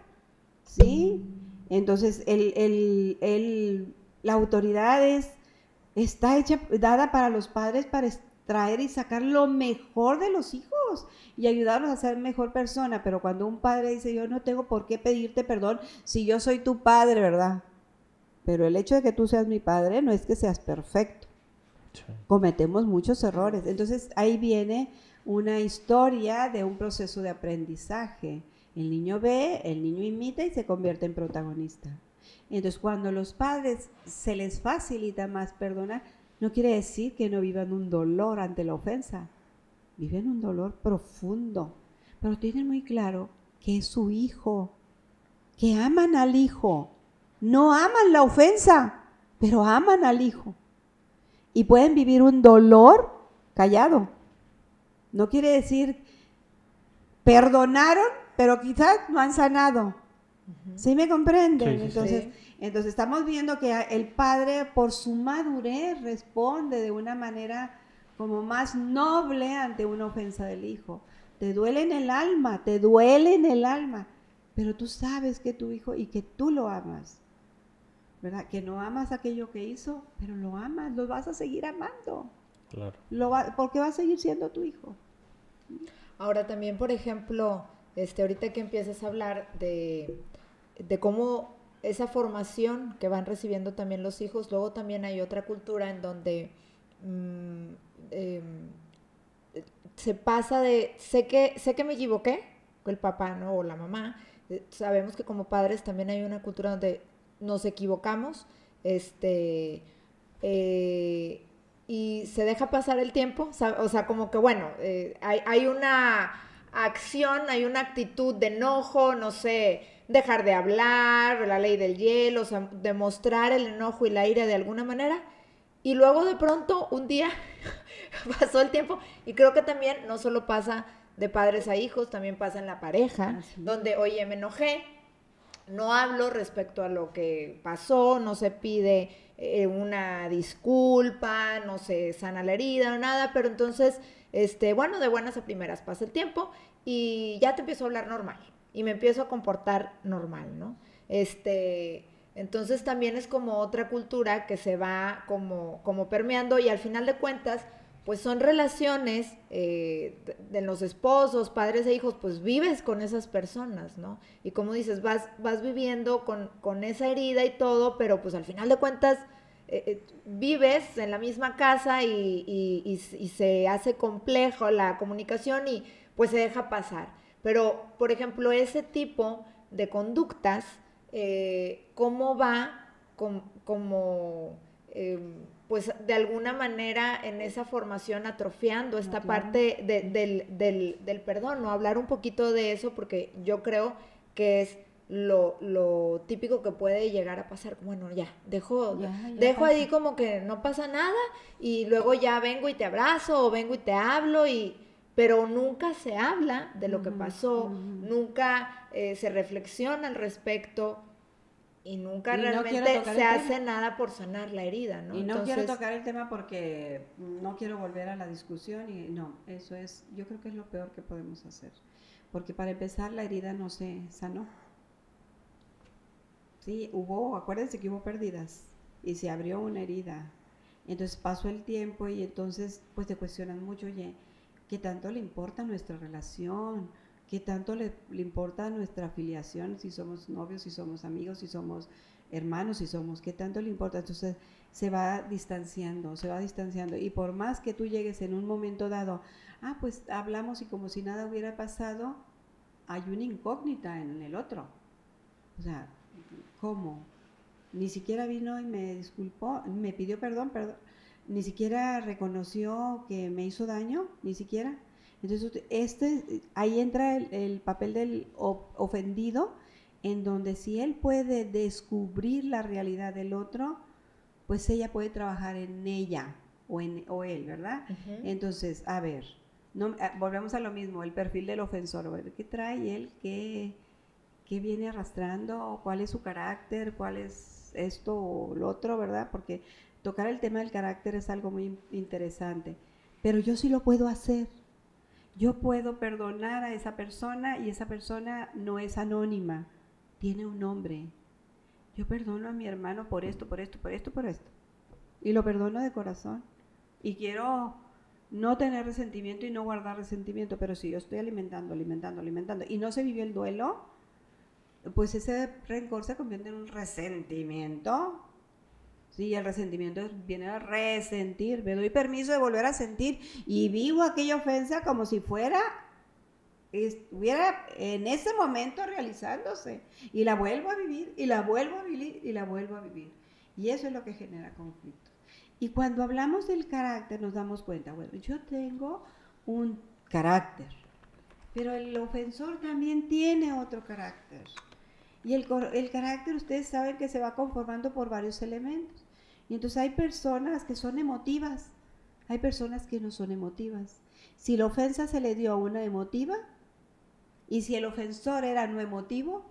¿sí? Entonces, la autoridad está dada para los padres para traer y sacar lo mejor de los hijos y ayudarlos a ser mejor persona. Pero cuando un padre dice, yo no tengo por qué pedirte perdón si yo soy tu padre, ¿verdad? Pero el hecho de que tú seas mi padre no es que seas perfecto. Sí. Cometemos muchos errores. Entonces ahí viene una historia de un proceso de aprendizaje. El niño ve, el niño imita y se convierte en protagonista. Entonces cuando los padres se les facilita más perdonar, no quiere decir que no vivan un dolor ante la ofensa. Viven un dolor profundo, pero tienen muy claro que es su hijo, que aman al hijo. No aman la ofensa, pero aman al hijo. Y pueden vivir un dolor callado. No quiere decir, perdonaron, pero quizás no han sanado. ¿Sí me comprenden? Sí, Entonces estamos viendo que el padre, por su madurez, responde de una manera como más noble ante una ofensa del hijo. Te duele en el alma, pero tú sabes que tu hijo y que tú lo amas, ¿verdad? Que no amas aquello que hizo, pero lo amas, lo vas a seguir amando. Claro. Porque va a seguir siendo tu hijo. Ahora también, por ejemplo, ahorita que empiezas a hablar de cómo esa formación que van recibiendo también los hijos, luego también hay otra cultura en donde se pasa de, sé que me equivoqué, el papá, ¿no? O la mamá. Sabemos que como padres también hay una cultura donde nos equivocamos, y se deja pasar el tiempo, o sea, como que bueno, hay una acción, hay una actitud de enojo, no sé, dejar de hablar, la ley del hielo, o sea, demostrar el enojo y la ira de alguna manera, y luego de pronto un día pasó el tiempo, y creo que también no solo pasa de padres a hijos, también pasa en la pareja, donde, oye, me enojé, no hablo respecto a lo que pasó, no se pide una disculpa, no se sana la herida o nada, pero entonces, bueno, de buenas a primeras pasa el tiempo y ya te empiezo a hablar normal y me empiezo a comportar normal, ¿no? Entonces también es como otra cultura que se va como permeando y al final de cuentas, pues son relaciones de los esposos, padres e hijos, pues vives con esas personas, ¿no? Y como dices, vas viviendo con esa herida y todo, pero pues al final de cuentas vives en la misma casa y se hace complejo la comunicación y pues se deja pasar. Pero, por ejemplo, ese tipo de conductas, ¿cómo va pues de alguna manera en esa formación atrofiando esta parte del perdón, ¿no? Hablar un poquito de eso porque yo creo que es lo típico que puede llegar a pasar. Bueno, ya, dejo ahí como que no pasa nada y luego ya vengo y te abrazo o vengo y te hablo pero nunca se habla de lo que pasó, nunca se reflexiona al respecto. Y nunca realmente se hace nada por sanar la herida, ¿no? Y no quiero tocar el tema porque no quiero volver a la discusión y no, eso es, yo creo que es lo peor que podemos hacer. Porque para empezar la herida no se sanó. Sí, acuérdense que hubo pérdidas y se abrió una herida. Entonces pasó el tiempo y entonces pues te cuestionan mucho, oye, ¿qué tanto le importa nuestra relación? ¿Qué tanto le importa nuestra afiliación? Si somos novios, si somos amigos, si somos hermanos, si somos, ¿qué tanto le importa? Entonces se va distanciando, se va distanciando. Y por más que tú llegues en un momento dado, pues hablamos y como si nada hubiera pasado, hay una incógnita en el otro. O sea, ¿cómo? Ni siquiera vino y me disculpó, me pidió perdón, ni siquiera reconoció que me hizo daño, ni siquiera. Entonces, ahí entra el papel del ofendido, en donde si él puede descubrir la realidad del otro, pues ella puede trabajar en ella o él, ¿verdad? Uh-huh. Entonces, a ver, volvemos a lo mismo, el perfil del ofensor, ¿qué trae él? ¿Qué viene arrastrando? ¿Cuál es su carácter? ¿Cuál es esto o lo otro, verdad? Porque tocar el tema del carácter es algo muy interesante, pero yo sí lo puedo hacer. Yo puedo perdonar a esa persona y esa persona no es anónima, tiene un nombre. Yo perdono a mi hermano por esto, por esto, por esto, por esto. Y lo perdono de corazón. Y quiero no tener resentimiento y no guardar resentimiento, pero si yo estoy alimentando y no se vivió el duelo, pues ese rencor se convierte en un resentimiento. Sí, el resentimiento viene a resentir, me doy permiso de volver a sentir y vivo aquella ofensa como si estuviera en ese momento realizándose y la vuelvo a vivir y la vuelvo a vivir y la vuelvo a vivir. Y eso es lo que genera conflicto. Y cuando hablamos del carácter nos damos cuenta, bueno, yo tengo un carácter, pero el ofensor también tiene otro carácter. Y el carácter, ustedes saben que se va conformando por varios elementos. Y entonces hay personas que son emotivas, hay personas que no son emotivas. Si la ofensa se le dio a una emotiva, y si el ofensor era no emotivo,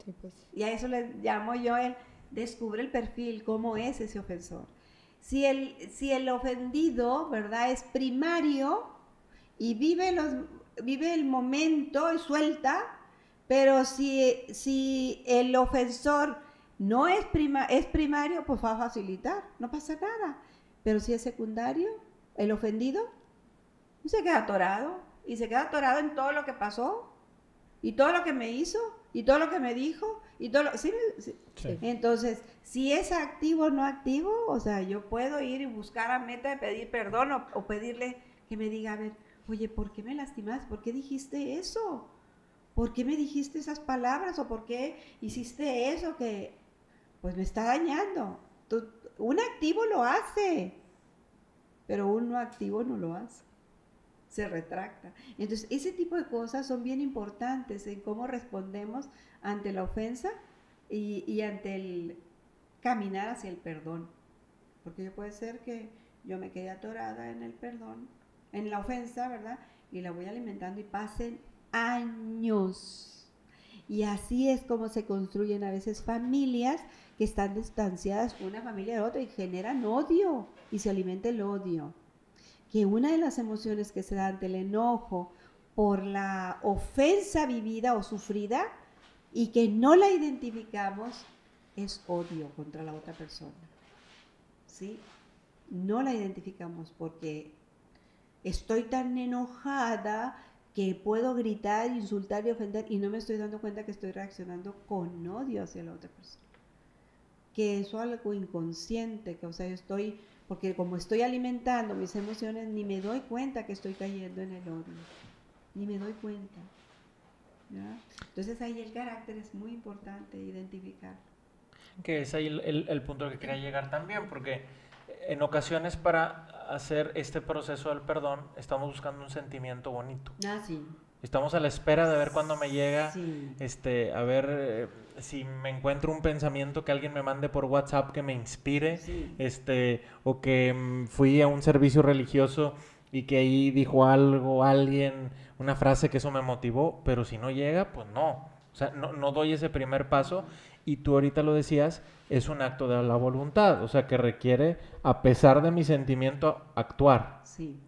sí, pues. Y a eso le llamo yo descubre el perfil, cómo es ese ofensor. Si el ofendido, ¿verdad?, es primario y vive el momento y suelta, pero si el ofensor no es primario, pues va a facilitar, no pasa nada. Pero si es secundario, el ofendido se queda atorado, y se queda atorado en todo lo que pasó, y todo lo que me hizo, y todo lo que me dijo, y todo lo... ¿sí? Sí. Entonces, si es activo o no activo, o sea, yo puedo ir y buscar a meta de pedir perdón o pedirle que me diga, a ver, oye, ¿por qué me lastimaste? ¿Por qué dijiste eso? ¿Por qué me dijiste esas palabras? ¿O por qué hiciste eso que pues me está dañando? Un activo lo hace, pero un no activo no lo hace. Se retracta. Entonces, ese tipo de cosas son bien importantes en cómo respondemos ante la ofensa y ante el caminar hacia el perdón. Porque puede ser que yo me quede atorada en el perdón, en la ofensa, ¿verdad? Y la voy alimentando y pasen años. Y así es como se construyen a veces familias que están distanciadas una familia de otra y generan odio y se alimenta el odio. Que una de las emociones que se da ante el enojo por la ofensa vivida o sufrida y que no la identificamos es odio contra la otra persona. ¿Sí? No la identificamos porque estoy tan enojada que puedo gritar, insultar y ofender y no me estoy dando cuenta que estoy reaccionando con odio hacia la otra persona. Que eso es algo inconsciente, que o sea, porque como estoy alimentando mis emociones, ni me doy cuenta que estoy cayendo en el odio, ni me doy cuenta, ¿ya? Entonces ahí el carácter es muy importante identificar. Que es ahí el punto al que quería llegar también, porque en ocasiones para hacer este proceso del perdón estamos buscando un sentimiento bonito. Sí. Estamos a la espera de ver cuándo me llega, sí. A ver si me encuentro un pensamiento que alguien me mande por WhatsApp que me inspire, sí. O que fui a un servicio religioso y que ahí dijo algo, alguien, una frase que eso me motivó, pero si no llega, pues no. O sea, no doy ese primer paso y tú ahorita lo decías, es un acto de la voluntad, o sea, que requiere, a pesar de mi sentimiento, actuar. Sí.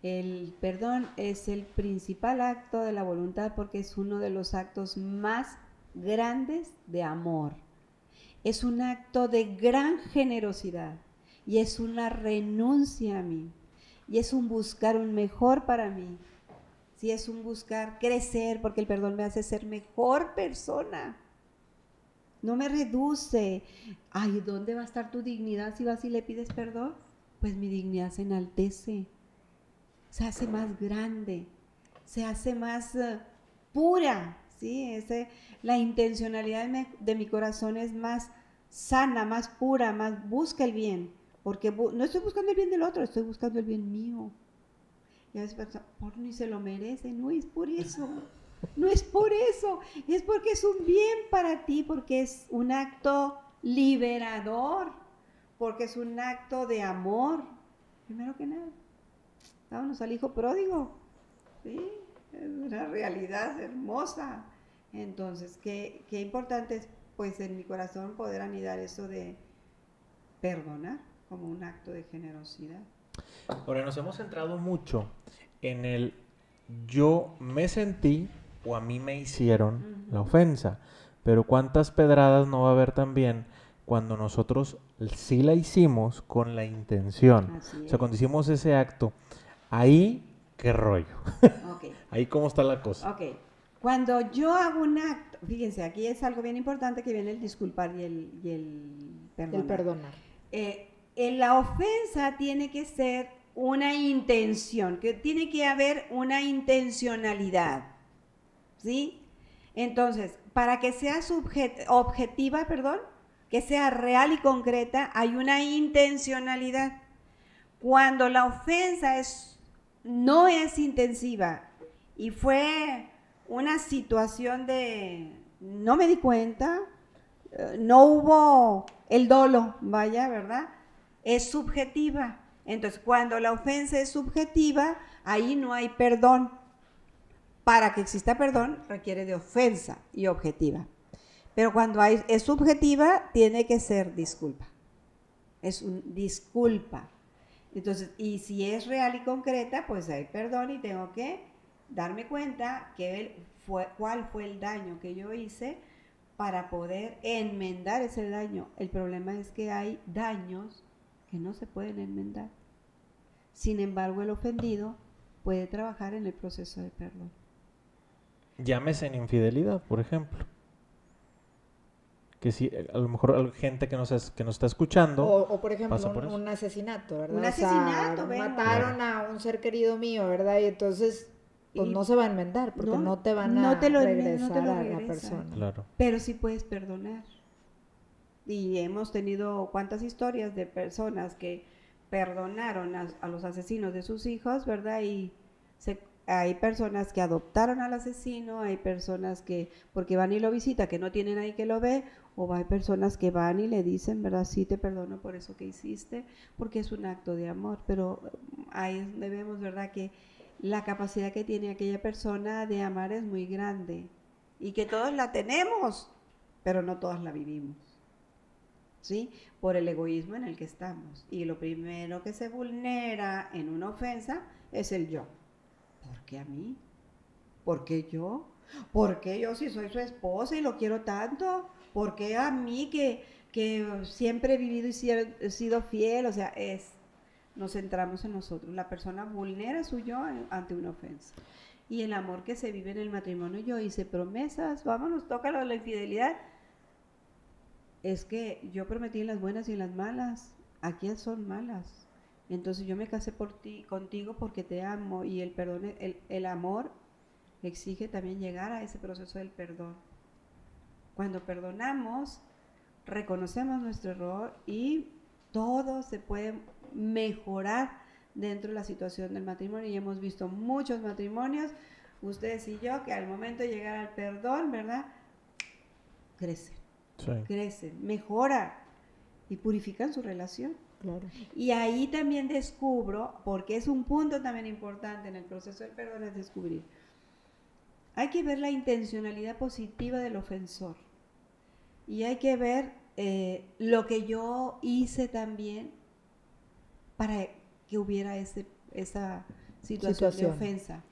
El perdón es el principal acto de la voluntad porque es uno de los actos más grandes de amor. Es un acto de gran generosidad y es una renuncia a mí y es un buscar un mejor para mí. si es un buscar crecer, porque el perdón me hace ser mejor persona. No me reduce. Ay, ¿dónde va a estar tu dignidad si vas y le pides perdón? Pues mi dignidad se enaltece, se hace más grande, se hace más pura, ¿sí? La intencionalidad de mi corazón es más sana, más pura, más busca el bien, porque no estoy buscando el bien del otro, estoy buscando el bien mío. Y a veces pienso, por ni se lo merece, no es por eso. No es por eso, es porque es un bien para ti, porque es un acto liberador, porque es un acto de amor. Primero que nada, vámonos al hijo pródigo, ¿sí? Es una realidad hermosa. Entonces, qué importante es, pues, en mi corazón poder anidar eso de perdonar como un acto de generosidad. Ahora, nos hemos centrado mucho en el yo me sentí o a mí me hicieron la ofensa, pero ¿cuántas pedradas no va a haber también cuando nosotros sí la hicimos con la intención? Así O sea, cuando es. hicimos ese acto, ahí, ¿qué rollo? Okay. Ahí cómo está la cosa. Ok, cuando yo hago un acto, fíjense, aquí es algo bien importante que viene el disculpar y el perdonar. El perdonar. En la ofensa tiene que ser una intención, que tiene que haber una intencionalidad, ¿sí? Entonces, para que sea objetiva, que sea real y concreta, hay una intencionalidad. Cuando la ofensa no es intensiva y fue una situación de no me di cuenta, no hubo el dolo, vaya, ¿verdad? Es subjetiva. Entonces, cuando la ofensa es subjetiva, ahí no hay perdón. Para que exista perdón, requiere de ofensa y objetiva. Pero cuando es subjetiva, tiene que ser disculpa. Es un disculpa. Entonces, y si es real y concreta, pues hay perdón y tengo que darme cuenta cuál fue el daño que yo hice para poder enmendar ese daño. El problema es que hay daños que no se pueden enmendar. Sin embargo, el ofendido puede trabajar en el proceso de perdón. Llámese en infidelidad, por ejemplo. Que si a lo mejor hay gente que nos está escuchando. O por ejemplo, pasa por eso. un asesinato, ¿verdad? Un asesinato, mataron a un ser querido mío, ¿verdad? Y entonces, pues no se va a enmendar, porque no te van a regresar a la persona. Claro. Pero sí puedes perdonar. Y hemos tenido cuántas historias de personas que perdonaron a los asesinos de sus hijos, ¿verdad? Y hay personas que adoptaron al asesino, hay personas que, porque van y lo visitan, que no tienen ahí que lo ve, o hay personas que van y le dicen, ¿verdad? Sí, te perdono por eso que hiciste, porque es un acto de amor, pero ahí es donde vemos, ¿verdad? Que la capacidad que tiene aquella persona de amar es muy grande, y que todos la tenemos, pero no todas la vivimos, ¿sí? Por el egoísmo en el que estamos, y lo primero que se vulnera en una ofensa es el yo. ¿Por qué a mí? ¿Por qué yo? ¿Por qué yo si soy su esposa y lo quiero tanto? ¿Por qué a mí que siempre he vivido y he sido fiel? O sea, nos centramos en nosotros. La persona vulnera su yo ante una ofensa. Y el amor que se vive en el matrimonio, yo hice promesas, vámonos, tócalo la infidelidad. Es que yo prometí en las buenas y en las malas, aquí son malas. Entonces yo me casé contigo porque te amo, y el perdón, el amor exige también llegar a ese proceso del perdón. Cuando perdonamos, reconocemos nuestro error y todo se puede mejorar dentro de la situación del matrimonio. Y hemos visto muchos matrimonios, ustedes y yo, que al momento de llegar al perdón, ¿verdad? Crecen, mejoran y purifican su relación. Claro. Y ahí también descubro, porque es un punto también importante en el proceso del perdón, es descubrir. Hay que ver la intencionalidad positiva del ofensor. Y hay que ver lo que yo hice también para que hubiera esa situación de ofensa.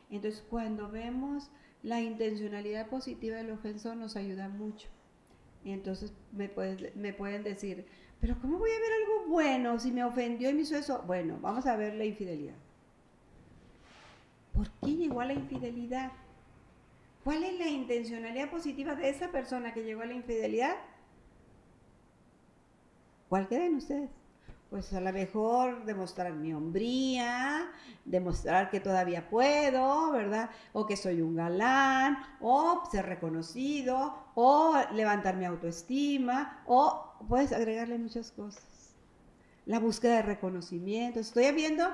Entonces, cuando vemos la intencionalidad positiva del ofensor, nos ayuda mucho. Y entonces me pueden decir, pero ¿cómo voy a ver algo bueno si me ofendió y me hizo eso? Bueno, vamos a ver la infidelidad. ¿por qué llegó a la infidelidad? ¿Cuál es la intencionalidad positiva de esa persona que llegó a la infidelidad? ¿Cuál creen ustedes? Pues a lo mejor demostrar mi hombría, demostrar que todavía puedo, ¿verdad? O que soy un galán, o ser reconocido, o levantar mi autoestima, o puedes agregarle muchas cosas. La búsqueda de reconocimiento. Estoy viendo,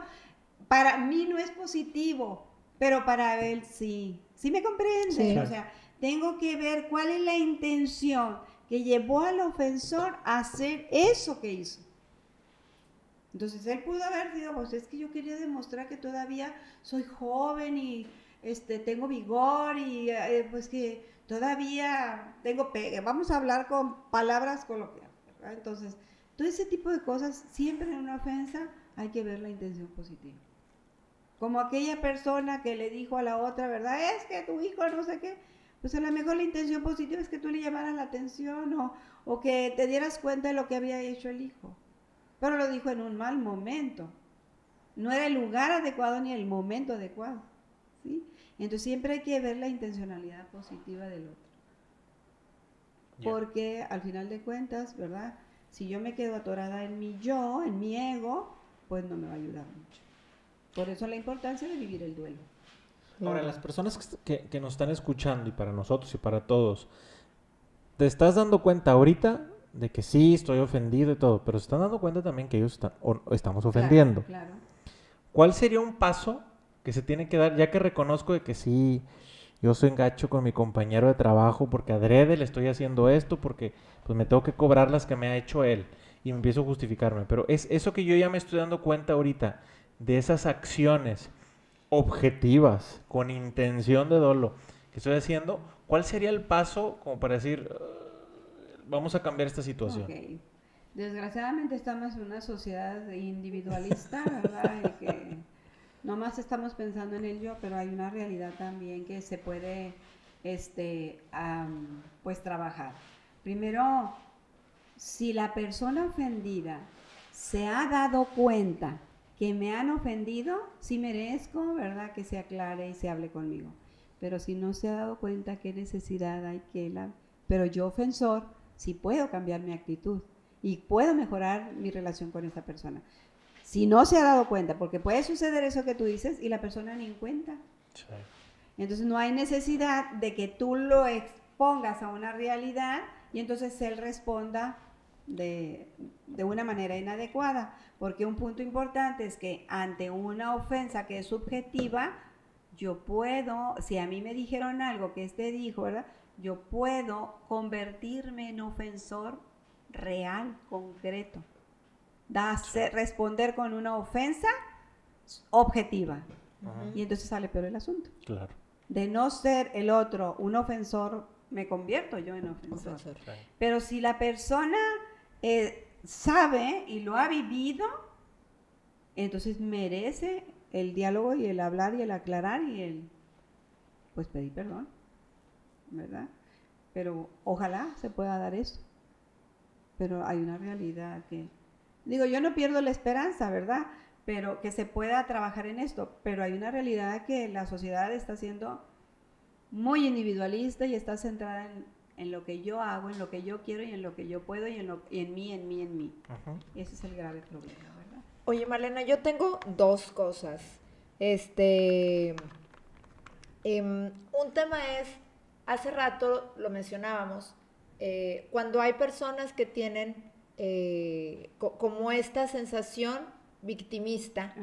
para mí no es positivo, pero para él sí. ¿Sí me comprenden? Sí. O sea, tengo que ver cuál es la intención que llevó al ofensor a hacer eso que hizo. Entonces él pudo haber sido, pues es que yo quería demostrar que todavía soy joven y tengo vigor y pues que todavía tengo pegue. Vamos a hablar con palabras coloquiales, ¿verdad? Entonces, todo ese tipo de cosas, siempre en una ofensa hay que ver la intención positiva. Como aquella persona que le dijo a la otra, ¿verdad? Es que tu hijo no sé qué. Pues a lo mejor la intención positiva es que tú le llamaras la atención o que te dieras cuenta de lo que había hecho el hijo. Pero lo dijo en un mal momento. No era el lugar adecuado ni el momento adecuado. ¿Sí? Entonces siempre hay que ver la intencionalidad positiva del otro. Porque al final de cuentas, ¿verdad? Si yo me quedo atorada en mi yo, en mi ego, pues no me va a ayudar mucho. Por eso la importancia de vivir el duelo. Ahora, las personas que nos están escuchando, y para nosotros y para todos, ¿te estás dando cuenta ahorita de que sí, estoy ofendido y todo, pero se están dando cuenta también que ellos estamos ofendiendo? Claro. ¿Cuál sería un paso que se tiene que dar, ya que reconozco de que sí, yo soy gacho con mi compañero de trabajo porque adrede le estoy haciendo esto, porque pues me tengo que cobrar las que me ha hecho él y me empiezo a justificarme? Pero es eso que yo ya me estoy dando cuenta ahorita, de esas acciones objetivas, con intención de dolo que estoy haciendo, ¿cuál sería el paso como para decir, vamos a cambiar esta situación? Okay. Desgraciadamente estamos en una sociedad individualista, ¿verdad? Y que nomás estamos pensando en el yo, pero hay una realidad también que se puede pues trabajar. Primero, si la persona ofendida se ha dado cuenta que me han ofendido, sí merezco, ¿verdad?, que se aclare y se hable conmigo. Pero si no se ha dado cuenta, qué necesidad hay pero yo, ofensor, sí puedo cambiar mi actitud y puedo mejorar mi relación con esa persona. Si no se ha dado cuenta, porque puede suceder eso que tú dices y la persona ni en cuenta. Sí. Entonces no hay necesidad de que tú lo expongas a una realidad y entonces él responda de una manera inadecuada, porque un punto importante es que ante una ofensa que es subjetiva, yo puedo, si a mí me dijeron algo que dijo, ¿verdad?, yo puedo convertirme en ofensor real, concreto, responder con una ofensa objetiva. Y entonces sale peor el asunto. Claro. De no ser el otro un ofensor, me convierto yo en ofensor. Sí. Pero si la persona sabe y lo ha vivido, entonces merece el diálogo y el hablar y el aclarar y el pues pedir perdón, ¿verdad? Pero ojalá se pueda dar eso. Pero hay una realidad que, digo, yo no pierdo la esperanza, ¿verdad?, pero que se pueda trabajar en esto, pero hay una realidad que la sociedad está siendo muy individualista y está centrada en lo que yo hago, en lo que yo quiero y en lo que yo puedo y en mí. Uh-huh. Ese es el grave problema, ¿verdad? Oye, Marlena, yo tengo dos cosas. Un tema es, hace rato lo mencionábamos, cuando hay personas que tienen como esta sensación victimista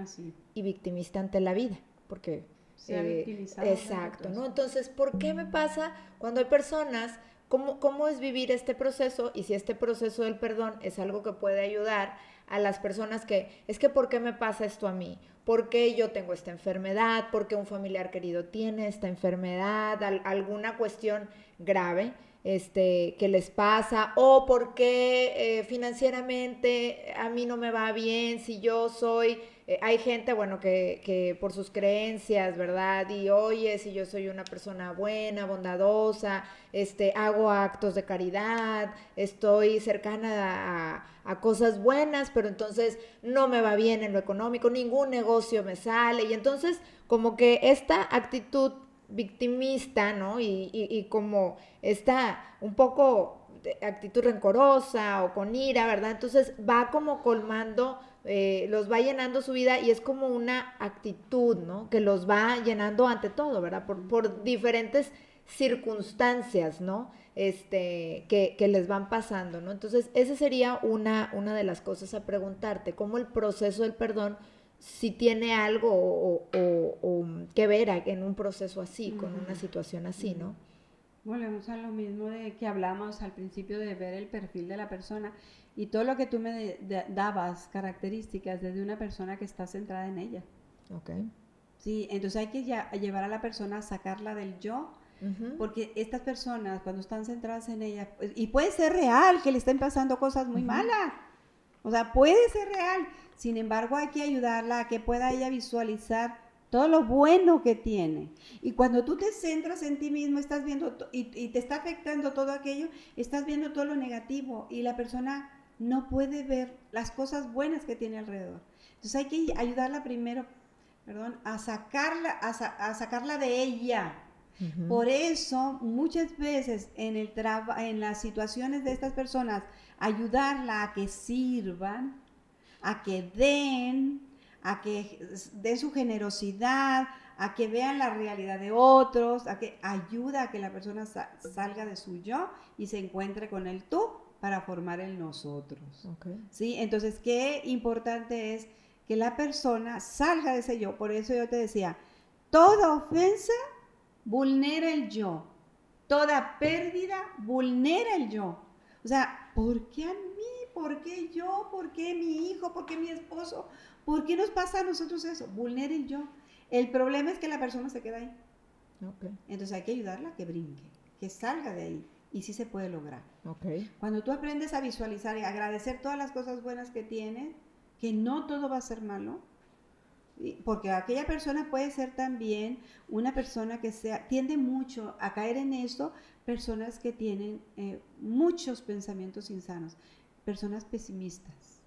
y victimista ante la vida, porque se ha victimizado. Exacto, ¿no? Entonces, ¿por qué me pasa cuando hay personas? ¿Cómo es vivir este proceso? Y si este proceso del perdón es algo que puede ayudar a las personas es que ¿por qué me pasa esto a mí? ¿Por qué yo tengo esta enfermedad? ¿Por qué un familiar querido tiene esta enfermedad? ¿Alguna cuestión grave que les pasa? ¿O por qué financieramente a mí no me va bien si yo soy hay gente, bueno, que por sus creencias, ¿verdad? Y oye, si yo soy una persona buena, bondadosa, hago actos de caridad, estoy cercana a cosas buenas, pero entonces no me va bien en lo económico, ningún negocio me sale. Y entonces como que esta actitud victimista, ¿no? Y como esta un poco de actitud rencorosa o con ira, ¿verdad? Entonces va como colmando, los va llenando su vida y es como una actitud, ¿no? Que los va llenando ante todo, ¿verdad? Por diferentes circunstancias, ¿no? Que les van pasando, ¿no? Entonces, esa sería una de las cosas a preguntarte, cómo el proceso del perdón si tiene algo o que ver en un proceso así, con una situación así, ¿no? Volvemos a lo mismo de que hablamos al principio de ver el perfil de la persona y todo lo que tú me dabas, características de una persona que está centrada en ella. Ok. Sí, entonces hay que llevar a la persona a sacarla del yo, porque estas personas cuando están centradas en ella, pues, y puede ser real que le estén pasando cosas muy malas, o sea, puede ser real, sin embargo hay que ayudarla a que pueda ella visualizar todo lo bueno que tiene. Y cuando tú te centras en ti mismo, estás viendo, y te está afectando todo aquello, estás viendo todo lo negativo, y la persona no puede ver las cosas buenas que tiene alrededor. Entonces hay que ayudarla primero, a sacarla de ella. Por eso, muchas veces en las situaciones de estas personas, ayudarla a que sirvan, a que den su generosidad, a que vean la realidad de otros, a que ayuda a que la persona salga de su yo y se encuentre con el tú para formar el nosotros. Okay. ¿Sí? Entonces, qué importante es que la persona salga de ese yo. Por eso yo te decía, toda ofensa vulnera el yo, toda pérdida vulnera el yo. O sea, ¿por qué a mí? ¿Por qué yo? ¿Por qué mi hijo? ¿Por qué mi esposo? ¿Por qué nos pasa a nosotros eso? Vulnera el yo. El problema es que la persona se queda ahí. Okay. Entonces hay que ayudarla a que brinque, que salga de ahí. Y sí se puede lograr. Okay. Cuando tú aprendes a visualizar y agradecer todas las cosas buenas que tienes, que no todo va a ser malo, porque aquella persona puede ser también una persona que tiende mucho a caer en esto, personas que tienen muchos pensamientos insanos, personas pesimistas,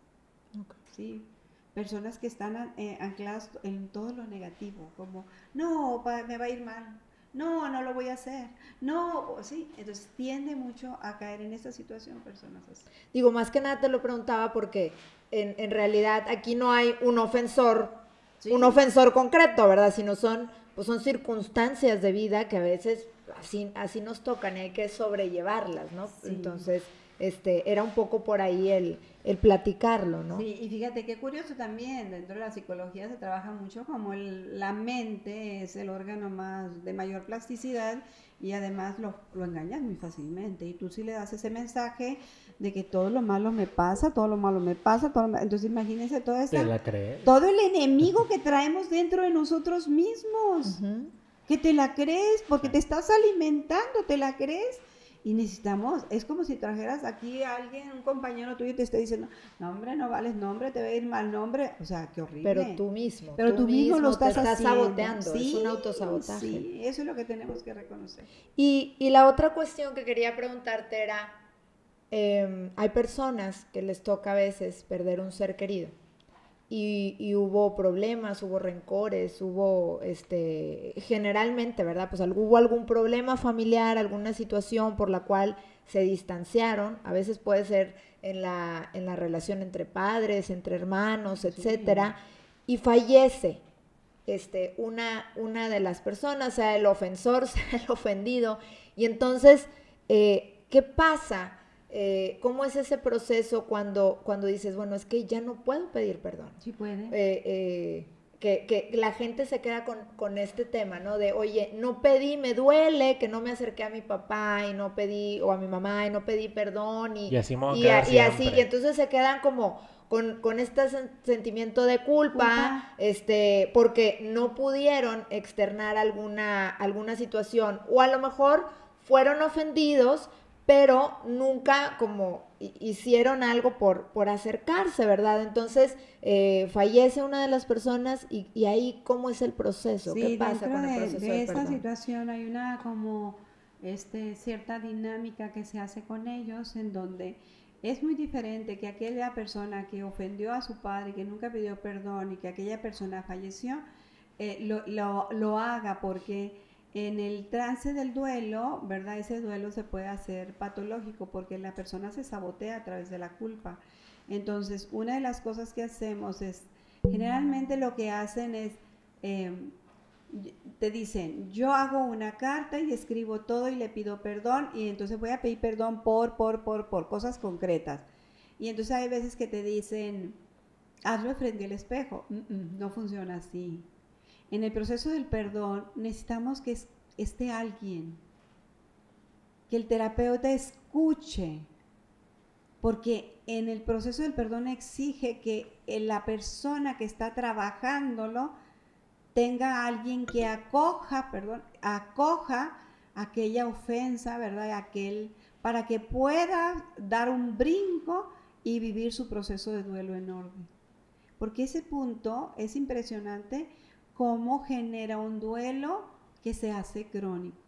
Okay. ¿sí? Personas que están ancladas en todo lo negativo, como, no, me va a ir mal, no lo voy a hacer, no, sí, entonces tiende mucho a caer en esta situación personas así. Digo, más que nada te lo preguntaba porque en realidad aquí no hay un ofensor, sí, un ofensor concreto, ¿verdad? Sino son circunstancias de vida que a veces así nos tocan y hay que sobrellevarlas, ¿no? Sí. Entonces, era un poco por ahí el platicarlo, ¿no? Sí, y fíjate qué curioso también, dentro de la psicología se trabaja mucho como la mente es el órgano de mayor plasticidad y además lo engañas muy fácilmente, y tú sí le das ese mensaje de que todo lo malo me pasa, entonces imagínense todo el enemigo que traemos dentro de nosotros mismos, que te la crees, porque te estás alimentando, te la crees. Y necesitamos, es como si trajeras aquí a alguien, un compañero tuyo, y te esté diciendo, no hombre, no vales, no hombre, te va a ir mal, no hombre, o sea, qué horrible. Pero tú mismo lo estás saboteando, sí, es un autosabotaje. Sí, eso es lo que tenemos que reconocer. Y la otra cuestión que quería preguntarte era, hay personas que les toca a veces perder un ser querido. Y hubo problemas, hubo rencores, hubo, generalmente, ¿verdad? Pues hubo algún problema familiar, alguna situación por la cual se distanciaron. A veces puede ser en la relación entre padres, entre hermanos, etcétera. Sí. Y fallece una de las personas, sea el ofensor, sea el ofendido. Y entonces, ¿qué pasa? ¿Cómo es ese proceso cuando dices, bueno, es que ya no puedo pedir perdón? Sí puede. Que la gente se queda con este tema, ¿no? De, oye, no pedí, me duele que no me acerqué a mi papá y no pedí, o a mi mamá y no pedí perdón. Y así me voy a quedar siempre. Y entonces se quedan como con este sentimiento de culpa, porque no pudieron externar alguna situación, o a lo mejor fueron ofendidos, pero nunca como hicieron algo por acercarse, ¿verdad? Entonces fallece una de las personas y ahí ¿cómo es el proceso? Sí, ¿Qué pasa con el proceso de de esta perdón? situación hay una como cierta dinámica que se hace con ellos en donde es muy diferente que aquella persona que ofendió a su padre, que nunca pidió perdón y que aquella persona falleció, lo haga porque en el trance del duelo, ¿verdad? Ese duelo se puede hacer patológico porque la persona se sabotea a través de la culpa. Entonces, una de las cosas que hacemos es, generalmente lo que hacen es, te dicen, yo hago una carta y escribo todo y le pido perdón y entonces voy a pedir perdón por cosas concretas. Y entonces hay veces que te dicen, hazlo frente al espejo. No funciona así. En el proceso del perdón necesitamos que esté alguien, que el terapeuta escuche, porque en el proceso del perdón exige que la persona que está trabajándolo tenga a alguien que acoja aquella ofensa, ¿verdad? Para que pueda dar un brinco y vivir su proceso de duelo en orden. Porque ese punto es impresionante cómo genera un duelo que se hace crónico.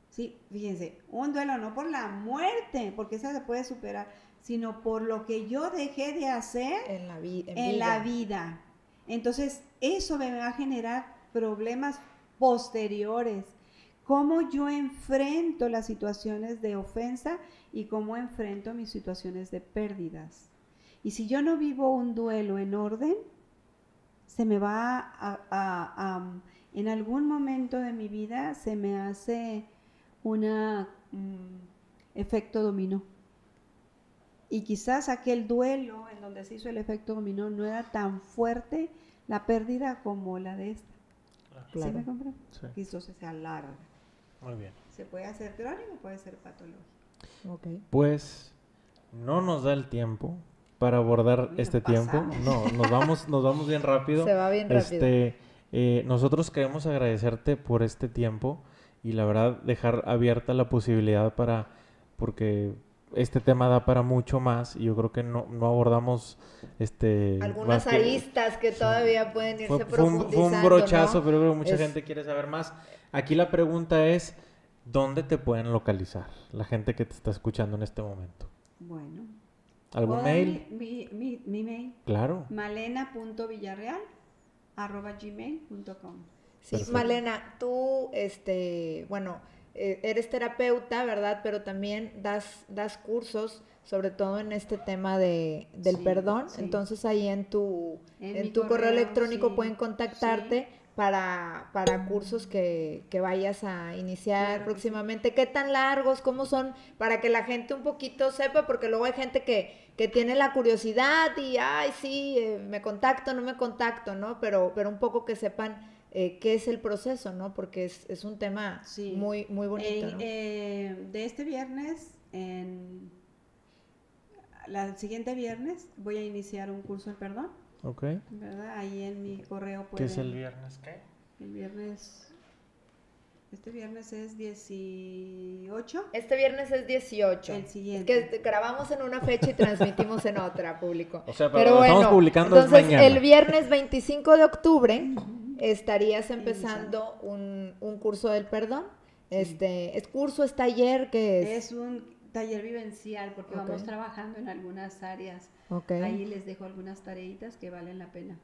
Sí, fíjense, un duelo no por la muerte, porque esa se puede superar, sino por lo que yo dejé de hacer en la vida. Entonces, eso me va a generar problemas posteriores. Cómo yo enfrento las situaciones de ofensa y cómo enfrento mis situaciones de pérdidas. Y si yo no vivo un duelo en orden, se me va en algún momento de mi vida se me hace un efecto dominó. Y quizás aquel duelo en donde se hizo el efecto dominó no era tan fuerte la pérdida como la de esta. Claro. ¿Sí me comprende? Sí. Y entonces se alarga. Muy bien. Se puede hacer crónico, puede ser patológico. Okay. Pues no nos da el tiempo para abordar este tiempo. No, nos vamos bien rápido. Se va bien rápido. Nosotros queremos agradecerte por este tiempo y la verdad dejar abierta la posibilidad porque este tema da para mucho más y yo creo que no abordamos algunas aristas que todavía pueden irse profundizando. Fue un brochazo, ¿no? pero creo que mucha gente quiere saber más. Aquí la pregunta es, ¿dónde te pueden localizar la gente que te está escuchando en este momento? Bueno. ¿Algún mail? Mi mail. Claro. malena.villarreal@gmail.com. Sí, Perfecto. Malena, tú, eres terapeuta, ¿verdad? Pero también das cursos, sobre todo en este tema del perdón. Sí. Entonces ahí en tu correo electrónico pueden contactarte para cursos que vayas a iniciar próximamente. ¿Qué tan largos? ¿Cómo son? Para que la gente un poquito sepa, porque luego hay gente que tiene la curiosidad y, ay, sí, me contacto, no me contacto, ¿no? Pero un poco que sepan qué es el proceso, ¿no? Porque es un tema muy, muy bonito, ¿no? De este viernes, el siguiente viernes, voy a iniciar un curso de perdón. Ok. ¿Verdad? Ahí en mi correo pueden... ¿Qué es el viernes? ¿Qué? El viernes... Este viernes es 18. Este viernes es 18. El siguiente. Es que grabamos en una fecha y transmitimos en otra, público. O sea, pero bueno, estamos publicando entonces mañana. El viernes 25 de octubre estarías empezando un curso del perdón. ¿Es curso, es taller? ¿Qué es? Es un taller vivencial porque vamos trabajando en algunas áreas. Ahí les dejo algunas tareitas que valen la pena.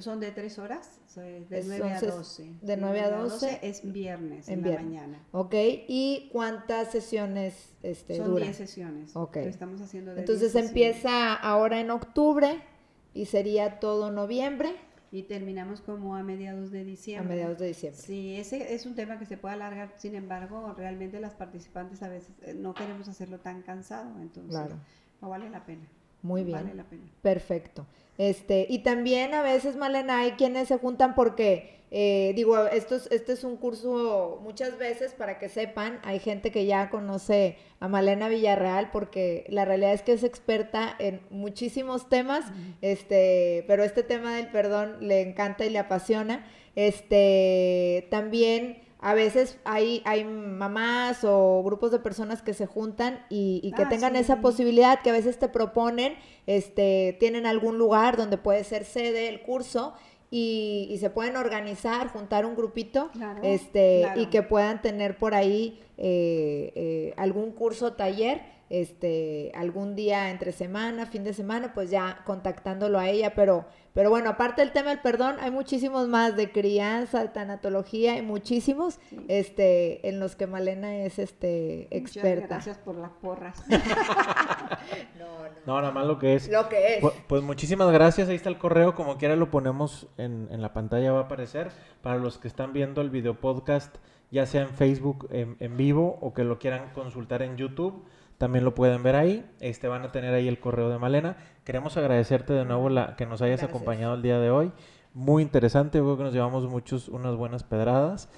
Son de 3 horas, de 9 a 12. De 9 a 12 es viernes, en la mañana. Ok, ¿y cuántas sesiones son duran? 10 sesiones. Okay. Lo estamos haciendo de Entonces empieza ahora en octubre y sería todo noviembre. Y terminamos como a mediados de diciembre. A mediados de diciembre. Sí, ese es un tema que se puede alargar, sin embargo, realmente las participantes a veces no queremos hacerlo tan cansado, entonces no vale la pena. Muy bien. Vale la pena. Perfecto. Y también a veces, Malena, hay quienes se juntan porque, este es un curso muchas veces para que sepan, hay gente que ya conoce a Malena Villarreal porque la realidad es que es experta en muchísimos temas, pero este tema del perdón le encanta y le apasiona. También a veces hay mamás o grupos de personas que se juntan y que tengan esa posibilidad, que a veces te proponen, tienen algún lugar donde puede ser sede el curso y se pueden organizar, juntar un grupito, Claro. y que puedan tener por ahí algún curso o taller, algún día entre semana, fin de semana, pues ya contactándolo a ella, pero bueno, aparte del tema del perdón, hay muchísimos más de crianza, de tanatología, hay muchísimos, en los que Malena es, experta. Muchas gracias por las porras. No, nada más lo que es. Lo que es. Pues muchísimas gracias, ahí está el correo, como quiera lo ponemos en la pantalla, va a aparecer. Para los que están viendo el video podcast, ya sea en Facebook en vivo o que lo quieran consultar en YouTube, también lo pueden ver ahí. Van a tener ahí el correo de Malena. Queremos agradecerte de nuevo que nos hayas acompañado el día de hoy. Muy interesante, yo creo que nos llevamos unas buenas pedradas,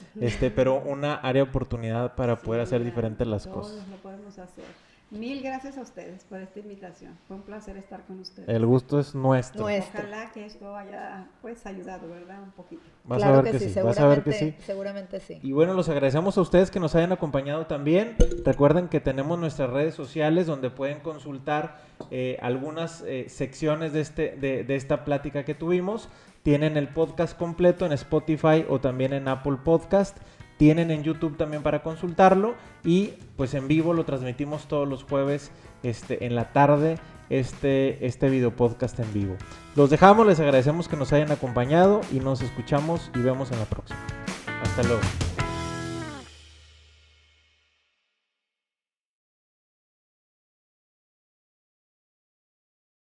pero una área de oportunidad para poder hacer diferentes las todos cosas. lo podemos hacer. Mil gracias a ustedes por esta invitación. Fue un placer estar con ustedes. El gusto es nuestro. Ojalá que esto haya ayudado, ¿verdad? Un poquito. Vas a ver que sí, vas a ver que sí. Seguramente sí. Y bueno, los agradecemos a ustedes que nos hayan acompañado también. Recuerden que tenemos nuestras redes sociales donde pueden consultar algunas secciones de esta plática que tuvimos. Tienen el podcast completo en Spotify o también en Apple Podcast. Tienen en YouTube también para consultarlo y pues en vivo lo transmitimos todos los jueves en la tarde este video podcast en vivo. Los dejamos, les agradecemos que nos hayan acompañado y nos escuchamos y vemos en la próxima. Hasta luego.